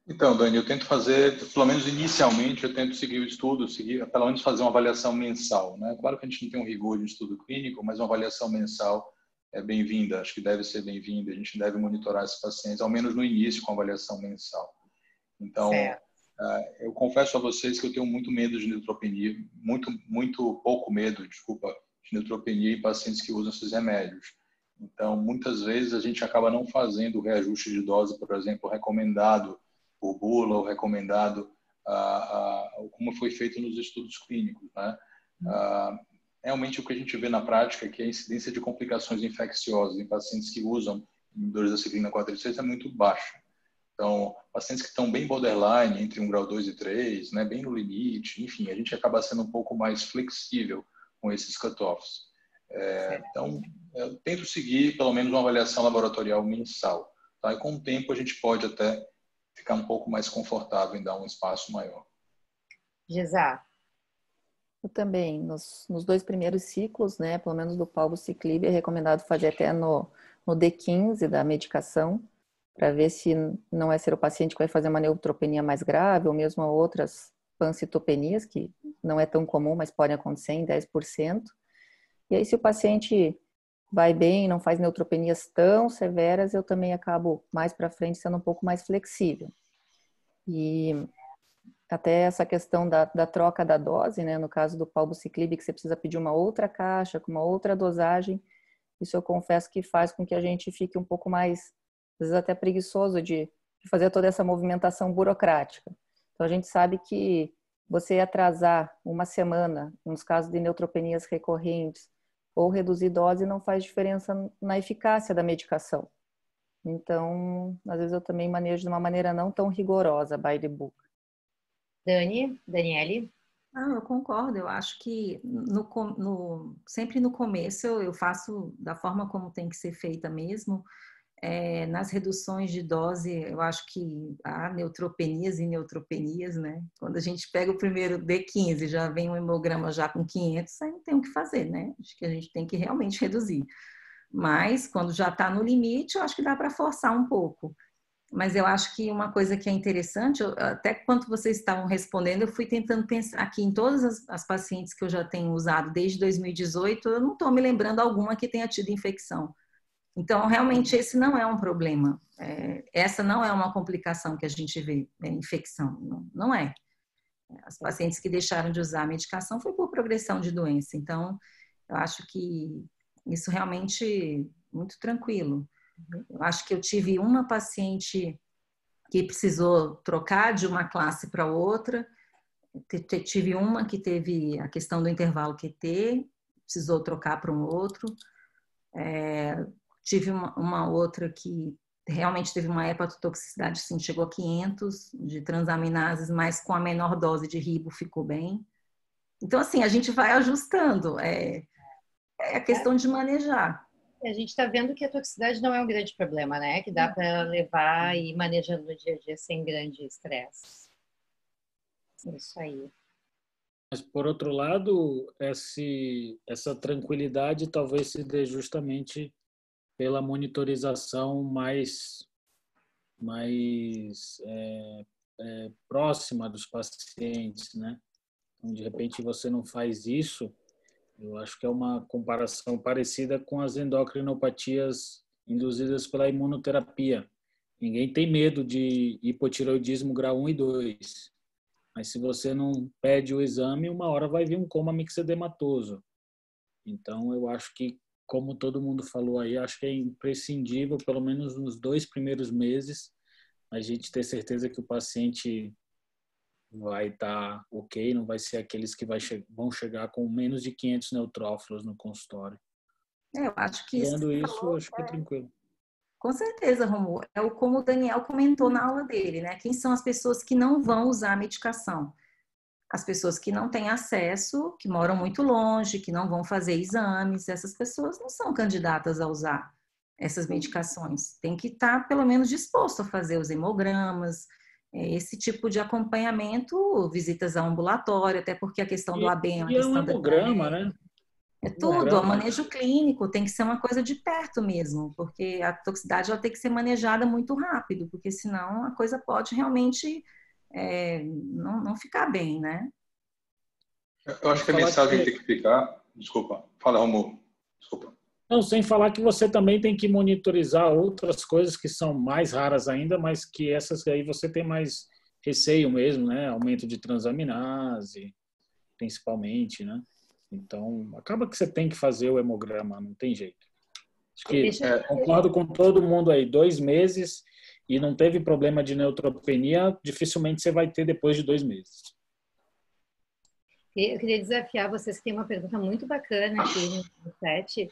Então, Dani, eu tento fazer, pelo menos inicialmente, eu tento seguir o estudo, pelo menos fazer uma avaliação mensal, né? Claro que a gente não tem um rigor de estudo clínico, mas uma avaliação mensal é bem-vinda, acho que deve ser bem-vinda, a gente deve monitorar esses pacientes, ao menos no início, com avaliação mensal. Então, eu confesso a vocês que eu tenho muito medo de neutropenia, muito pouco medo, desculpa, de neutropenia em pacientes que usam esses remédios. Então, muitas vezes a gente acaba não fazendo o reajuste de dose, por exemplo, recomendado por bula ou recomendado como foi feito nos estudos clínicos, né? Realmente o que a gente vê na prática é que a incidência de complicações infecciosas em pacientes que usam inibidores da ciclina 4/6 é muito baixa. Então, pacientes que estão bem borderline, entre 1 grau 2 e 3, né, bem no limite, enfim, a gente acaba sendo um pouco mais flexível com esses cutoffs. Então, eu tento seguir pelo menos uma avaliação laboratorial mensal. Tá? E com o tempo a gente pode até ficar um pouco mais confortável em dar um espaço maior. Gisá. Eu também, nos 2 primeiros ciclos, né, pelo menos do palbociclib, é recomendado fazer até no D15 da medicação, para ver se não é ser o paciente que vai fazer uma neutropenia mais grave, ou mesmo outras pancitopenias, que não é tão comum, mas podem acontecer em 10%. E aí, se o paciente vai bem, não faz neutropenias tão severas, eu também acabo mais para frente sendo um pouco mais flexível. E até essa questão da troca da dose, né, no caso do palbociclib, que você precisa pedir uma outra caixa, com uma outra dosagem, isso eu confesso que faz com que a gente fique um pouco mais, às vezes até preguiçoso de fazer toda essa movimentação burocrática. Então a gente sabe que você atrasar uma semana, nos casos de neutropenias recorrentes, ou reduzir dose não faz diferença na eficácia da medicação. Então, às vezes eu também manejo de uma maneira não tão rigorosa, by the book. Daniele? Eu concordo. Eu acho que sempre no começo eu faço da forma como tem que ser feita mesmo. Nas reduções de dose, eu acho que há neutropenias e neutropenias, né? Quando a gente pega o primeiro D15, já vem um hemograma já com 500, aí não tem o que fazer, né? Acho que a gente tem que realmente reduzir. Mas, quando já está no limite, eu acho que dá para forçar um pouco. Mas eu acho que uma coisa que é interessante, até quando vocês estavam respondendo, eu fui tentando pensar aqui em todas as pacientes que eu já tenho usado desde 2018, eu não estou me lembrando alguma que tenha tido infecção. Então, realmente, esse não é um problema. Essa não é uma complicação que a gente vê, infecção. Não é. As pacientes que deixaram de usar a medicação foi por progressão de doença. Então, eu acho que isso realmente muito tranquilo. Eu acho que eu tive uma paciente que precisou trocar de uma classe para outra. Tive uma que teve a questão do intervalo QT, precisou trocar para um outro. Tive uma outra que realmente teve uma hepatotoxicidade, assim, chegou a 500 de transaminases, mas com a menor dose de ribo ficou bem. Então, assim, a gente vai ajustando. É a questão de manejar. A gente está vendo que a toxicidade não é um grande problema, né? Que dá para levar e ir manejando no dia a dia sem grande estresse. Isso aí. Mas, por outro lado, essa tranquilidade talvez se dê justamente pela monitorização mais próxima dos pacientes, né? Então, de repente, você não faz isso. Eu acho que é uma comparação parecida com as endocrinopatias induzidas pela imunoterapia. Ninguém tem medo de hipotireoidismo grau 1 e 2. Mas se você não pede o exame, uma hora vai vir um coma mixedematoso. Então, eu acho que, como todo mundo falou aí, acho que é imprescindível, pelo menos nos 2 primeiros meses, a gente ter certeza que o paciente vai estar ok, não vai ser aqueles que vão chegar com menos de 500 neutrófilos no consultório. Eu acho que isso, acho que é tranquilo. Com certeza, Romulo. Como o Daniel comentou na aula dele, né? Quem são as pessoas que não vão usar a medicação? As pessoas que não têm acesso, que moram muito longe, que não vão fazer exames, essas pessoas não são candidatas a usar essas medicações. Tem que estar, pelo menos, disposto a fazer os hemogramas, esse tipo de acompanhamento, visitas ao ambulatório, até porque a questão do AB é uma questão um hemograma, né? É tudo, o manejo clínico tem que ser uma coisa de perto mesmo, porque a toxicidade ela tem que ser manejada muito rápido, porque senão a coisa pode realmente não ficar bem, né? Eu acho que a mensagem tem que ficar... Desculpa, fala, Romulo. Desculpa. Não, sem falar que você também tem que monitorizar outras coisas que são mais raras ainda, mas que essas aí você tem mais receio mesmo, né? Aumento de transaminase, principalmente, né? Então, acaba que você tem que fazer o hemograma, não tem jeito. Acho que concordo com todo mundo aí, 2 meses e não teve problema de neutropenia, dificilmente você vai ter depois de 2 meses. Eu queria desafiar vocês que tem uma pergunta muito bacana aqui no chat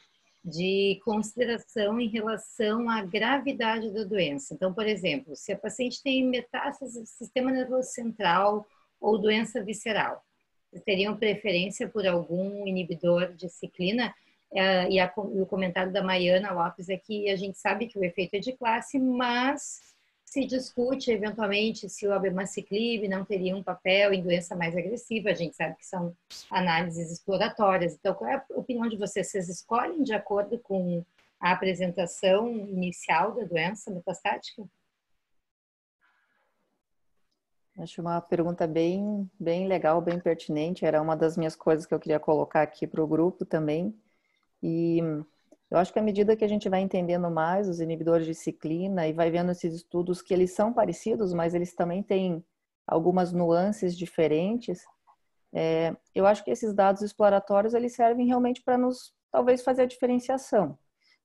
de consideração em relação à gravidade da doença. Então, por exemplo, se a paciente tem metástase do sistema nervoso central ou doença visceral, vocês teriam preferência por algum inibidor de ciclina? E o comentário da Maiana Lopes é que a gente sabe que o efeito é de classe, mas se discute eventualmente se o abemaciclib não teria um papel em doença mais agressiva. A gente sabe que são análises exploratórias. Então, qual é a opinião de vocês? Vocês escolhem de acordo com a apresentação inicial da doença metastática? Acho uma pergunta bem legal, bem pertinente. Era uma das minhas coisas que eu queria colocar aqui para o grupo também. E eu acho que à medida que a gente vai entendendo mais os inibidores de ciclina e vai vendo esses estudos que eles são parecidos, mas eles também têm algumas nuances diferentes, eu acho que esses dados exploratórios eles servem realmente para nos, talvez, fazer a diferenciação.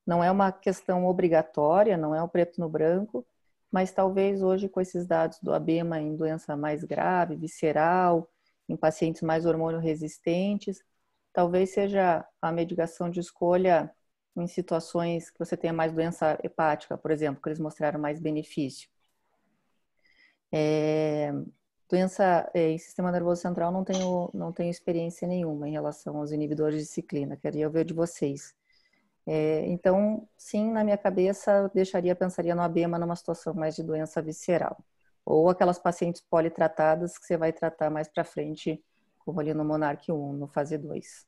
Não é uma questão obrigatória, não é o preto no branco, mas talvez hoje com esses dados do ABEMA em doença mais grave, visceral, em pacientes mais hormônio resistentes, talvez seja a medicação de escolha em situações que você tenha mais doença hepática, por exemplo, que eles mostraram mais benefício. Doença em sistema nervoso central não tenho experiência nenhuma em relação aos inibidores de ciclina, queria ver de vocês. Então, sim, na minha cabeça, pensaria no ABEMA numa situação mais de doença visceral. Ou aquelas pacientes politratadas que você vai tratar mais para frente, como ali no Monarch 1, no fase 2.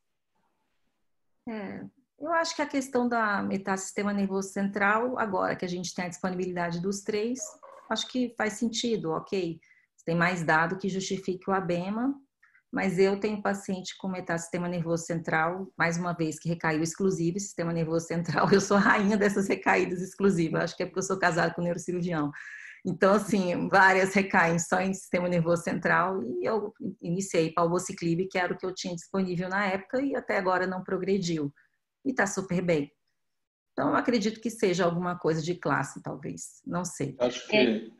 Eu acho que a questão da metasistema nervoso central, agora que a gente tem a disponibilidade dos 3, acho que faz sentido, ok? Tem mais dado que justifique o ABEMA, mas eu tenho paciente com metasistema nervoso central, mais uma vez, que recaiu exclusivo, sistema nervoso central, eu sou a rainha dessas recaídas exclusivas, acho que é porque eu sou casada com neurocirurgião. Então, assim, várias recaem só em sistema nervoso central e eu iniciei palbociclib, que era o que eu tinha disponível na época e até agora não progrediu. E tá super bem. Então, eu acredito que seja alguma coisa de classe, talvez. Não sei. Acho que...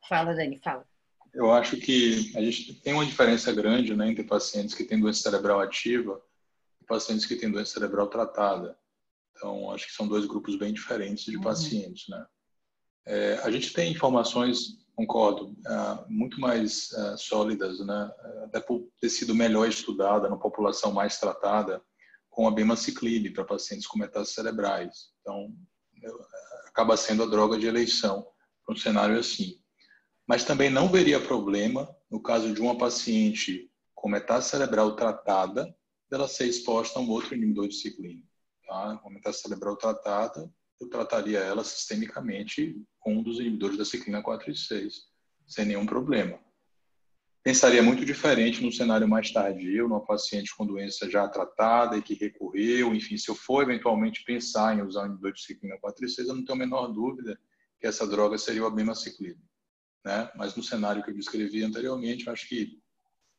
Fala, Dani, fala. Eu acho que a gente tem uma diferença grande, né, entre pacientes que têm doença cerebral ativa e pacientes que têm doença cerebral tratada. Então, acho que são 2 grupos bem diferentes de pacientes, né? A gente tem informações, concordo, muito mais sólidas, né? Até por ter sido melhor estudada na população mais tratada com a abemaciclib para pacientes com metástases cerebrais. Então, acaba sendo a droga de eleição para um cenário assim. Mas também não veria problema, no caso de uma paciente com metástase cerebral tratada, dela ser exposta a um outro inibidor de ciclina. Tá? Com metástase cerebral tratada, eu trataria ela sistemicamente com um dos inibidores da ciclina 4 e 6, sem nenhum problema. Pensaria muito diferente no cenário mais tardio, numa paciente com doença já tratada e que recorreu, enfim, se eu for eventualmente pensar em usar um inibidor de ciclina 4 e 6, eu não tenho a menor dúvida que essa droga seria o abemaciclib. Né? Mas no cenário que eu descrevi anteriormente, eu acho que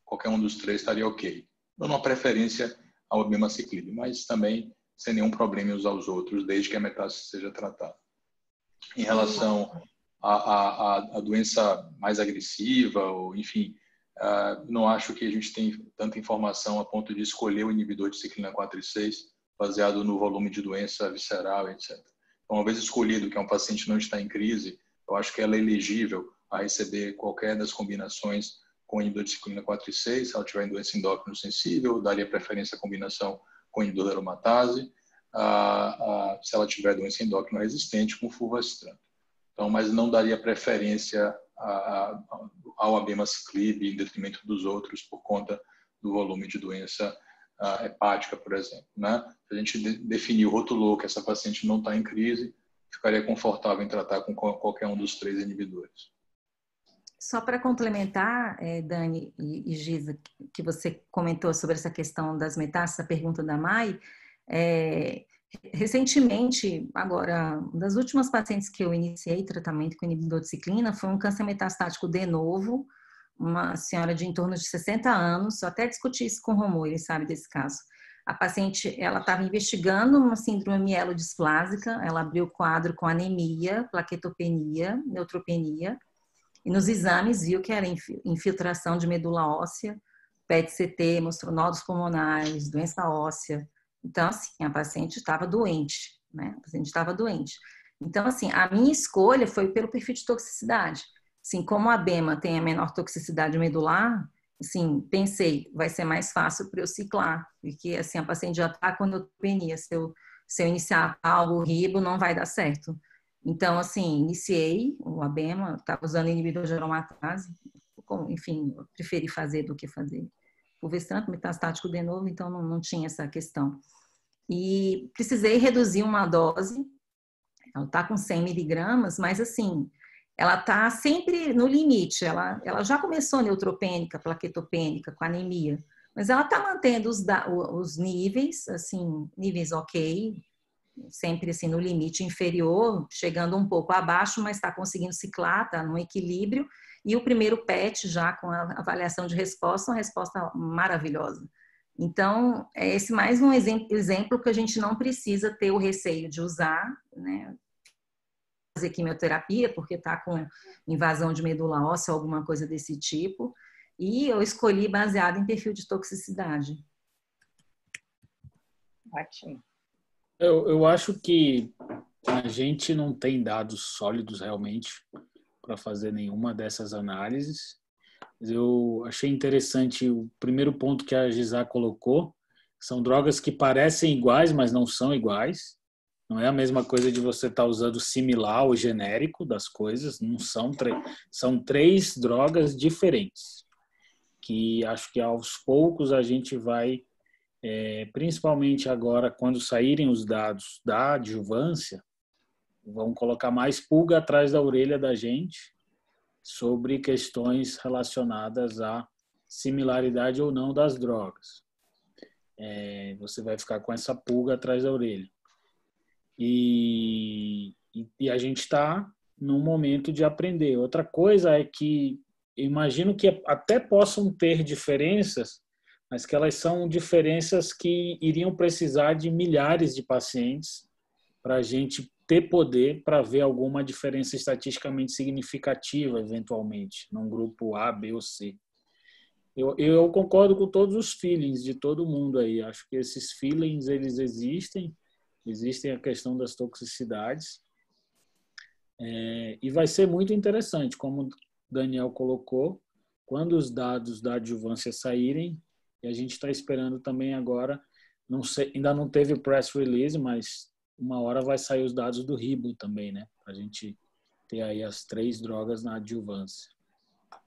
qualquer um dos 3 estaria ok. Dando uma preferência ao abemaciclib, mas também sem nenhum problema em usar os outros, desde que a metástase seja tratada. Em relação à doença mais agressiva, ou enfim, não acho que a gente tem tanta informação a ponto de escolher o inibidor de ciclina 4 e 6 baseado no volume de doença visceral, etc. Então, uma vez escolhido que um paciente não está em crise, eu acho que ela é elegível a receber qualquer das combinações com inibidor de ciclina 4 e 6, se ela tiver em doença endócrino sensível, daria preferência à combinação com inibidor da aromatase, se ela tiver doença endócrino resistente, com fulvestrant. Então, mas não daria preferência ao abemaciclib em detrimento dos outros por conta do volume de doença hepática, por exemplo. Né? Se a gente definiu, rotulou que essa paciente não está em crise, ficaria confortável em tratar com qualquer um dos 3 inibidores. Só para complementar, Dani e Giza, que você comentou sobre essa questão das metástases, a pergunta da Mai, recentemente, agora, uma das últimas pacientes que eu iniciei tratamento com inibidor de ciclina foi um câncer metastático de novo, uma senhora de em torno de 60 anos, eu até discuti isso com o Romo, ele sabe desse caso. A paciente, ela estava investigando uma síndrome mielodisplásica, ela abriu o quadro com anemia, plaquetopenia, neutropenia, e nos exames viu que era infiltração de medula óssea, PET-CT, mostrou nódulos pulmonares, doença óssea. Então, assim, a paciente estava doente, né? A paciente estava doente. Então, assim, a minha escolha foi pelo perfil de toxicidade. Assim, como a BEMA tem a menor toxicidade medular, assim, pensei, vai ser mais fácil para eu ciclar, porque, assim, a paciente já está com neutropenia. Se eu iniciar algo ribo, não vai dar certo. Então, assim, iniciei o ABEMA, estava usando inibidor de aromatase, enfim, eu preferi fazer do que fazer fulvestrante, metastático de novo, então não tinha essa questão. E precisei reduzir uma dose, ela está com 100 miligramas, mas assim, ela está sempre no limite, ela já começou neutropênica, plaquetopênica, com anemia, mas ela está mantendo os níveis, assim, níveis ok, sempre assim no limite inferior, chegando um pouco abaixo, mas está conseguindo ciclar, está no equilíbrio, e o primeiro PET já com a avaliação de resposta, uma resposta maravilhosa. Então, é esse mais um exemplo que a gente não precisa ter o receio de usar, né? Fazer quimioterapia, porque está com invasão de medula óssea, alguma coisa desse tipo, e eu escolhi baseado em perfil de toxicidade. Ótimo. Eu acho que a gente não tem dados sólidos realmente para fazer nenhuma dessas análises. Eu achei interessante o primeiro ponto que a Gisá colocou. São drogas que parecem iguais, mas não são iguais. Não é a mesma coisa de você estar usando similar ou genérico das coisas. Não são são 3 drogas diferentes. Que acho que aos poucos a gente vai, principalmente agora, quando saírem os dados da adjuvância, vão colocar mais pulga atrás da orelha da gente sobre questões relacionadas à similaridade ou não das drogas. Você vai ficar com essa pulga atrás da orelha. E a gente está num momento de aprender. Outra coisa é que eu imagino que até possam ter diferenças, mas que elas são diferenças que iriam precisar de milhares de pacientes para a gente ter poder para ver alguma diferença estatisticamente significativa, eventualmente, num grupo A, B ou C. Eu concordo com todos os feelings de todo mundo aí. Acho que esses feelings, eles existem a questão das toxicidades, e vai ser muito interessante, como o Daniel colocou, quando os dados da adjuvância saírem, e a gente está esperando também agora, não sei, ainda não teve o press release, mas uma hora vai sair os dados do RIBO também, né? Para a gente ter aí as 3 drogas na adjuvância.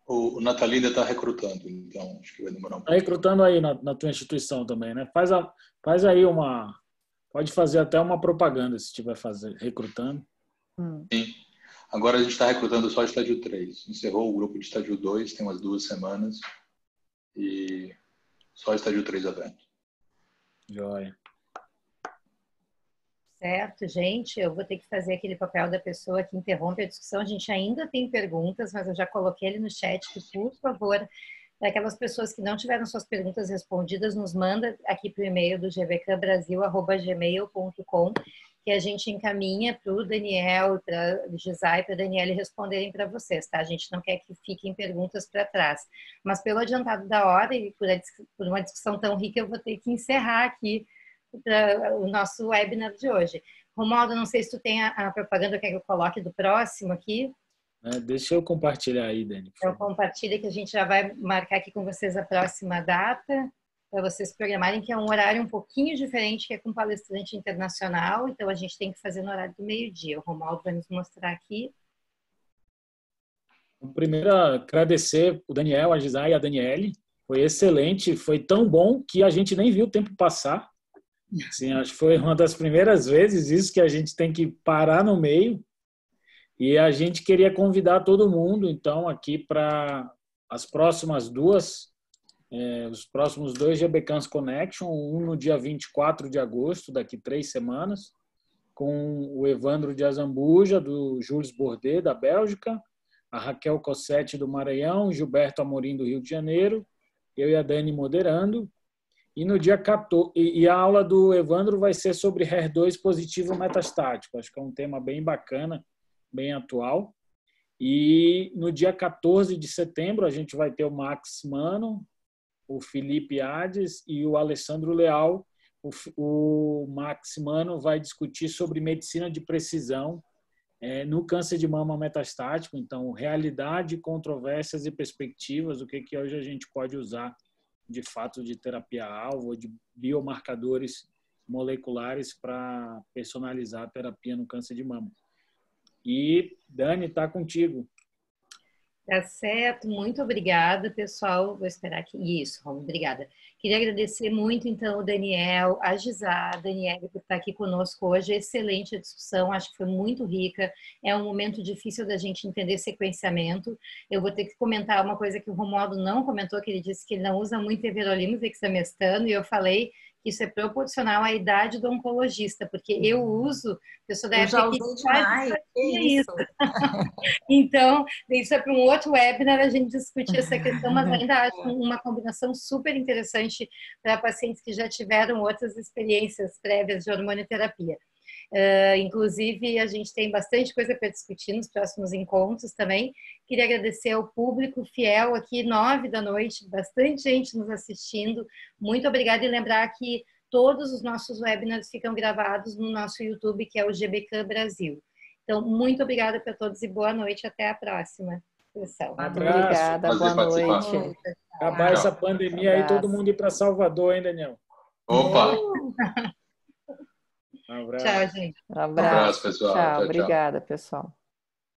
O Nathalie ainda está recrutando, então acho que vai demorar um pouco. Está recrutando aí na tua instituição também, né? Faz aí pode fazer até uma propaganda se estiver recrutando. Sim. Agora a gente está recrutando só estágio 3. Encerrou o grupo de estágio 2, tem umas 2 semanas. E só estágio 3 aberto. Joia. Certo, gente, eu vou ter que fazer aquele papel da pessoa que interrompe a discussão. A gente ainda tem perguntas, mas eu já coloquei ele no chat que, por favor, daquelas pessoas que não tiveram suas perguntas respondidas, nos manda aqui para o e-mail do gbkbrasil@gmail.com, que a gente encaminha para o Daniel, para o Gisai, para a Daniela responderem para vocês, tá? A gente não quer que fiquem perguntas para trás. Mas pelo adiantado da hora e por uma discussão tão rica, eu vou ter que encerrar aqui o nosso webinar de hoje. Romualdo, não sei se tu tem a propaganda, quer que eu coloque do próximo aqui? Deixa eu compartilhar aí, Dani. Eu compartilho que a gente já vai marcar aqui com vocês a próxima data, para vocês programarem, que é um horário um pouquinho diferente, que é com palestrante internacional, então a gente tem que fazer no horário do meio-dia. O Romualdo vai nos mostrar aqui. Primeiro, agradecer o Daniel, a Gisai e a Daniele. Foi excelente, foi tão bom que a gente nem viu o tempo passar. Assim, acho que foi uma das primeiras vezes isso que a gente tem que parar no meio. E a gente queria convidar todo mundo, então, aqui para as próximas os próximos 2 GBcans Connection, um no dia 24 de agosto, daqui 3 semanas, com o Evandro de Azambuja, do Jules Bordet, da Bélgica, a Raquel Cossetti, do Maranhão, Gilberto Amorim, do Rio de Janeiro, eu e a Dani moderando. E no dia 14, e a aula do Evandro vai ser sobre HER2 positivo metastático. Acho que é um tema bem bacana, bem atual. E no dia 14 de setembro a gente vai ter o Max Mano, o Felipe Hades e o Alessandro Leal o Max Mano vai discutir sobre medicina de precisão no câncer de mama metastático. Então, realidade, controvérsias e perspectivas, o que hoje a gente pode usar de fato de terapia-alvo, de biomarcadores moleculares para personalizar a terapia no câncer de mama. E, Dani, está contigo. Tá certo, muito obrigada, pessoal. Vou esperar aqui. Isso, Romulo, obrigada. Queria agradecer muito, então, o Daniel, a Gisá, a Daniela, por estar aqui conosco hoje. Excelente a discussão, acho que foi muito rica. É um momento difícil da gente entender sequenciamento. Eu vou ter que comentar uma coisa que o Romualdo não comentou, que ele disse que ele não usa muito everolimus examestano, e eu falei que isso é proporcional à idade do oncologista, porque eu uso, eu sou da época que quase fazia isso. Então, isso é para um outro webinar a gente discutir essa questão, mas ainda acho uma combinação super interessante para pacientes que já tiveram outras experiências prévias de hormonioterapia. Inclusive, a gente tem bastante coisa para discutir nos próximos encontros também. Queria agradecer ao público fiel aqui, 9h, bastante gente nos assistindo. Muito obrigada, e lembrar que todos os nossos webinars ficam gravados no nosso YouTube, que é o GBK Brasil. Então, muito obrigada para todos e boa noite. Até a próxima sessão. Obrigada, boa noite. Acabar essa pandemia aí, todo mundo ir para Salvador, hein, Daniel? Opa! Tchau, gente. Um abraço, pessoal. Tchau, Tchau, obrigada, pessoal.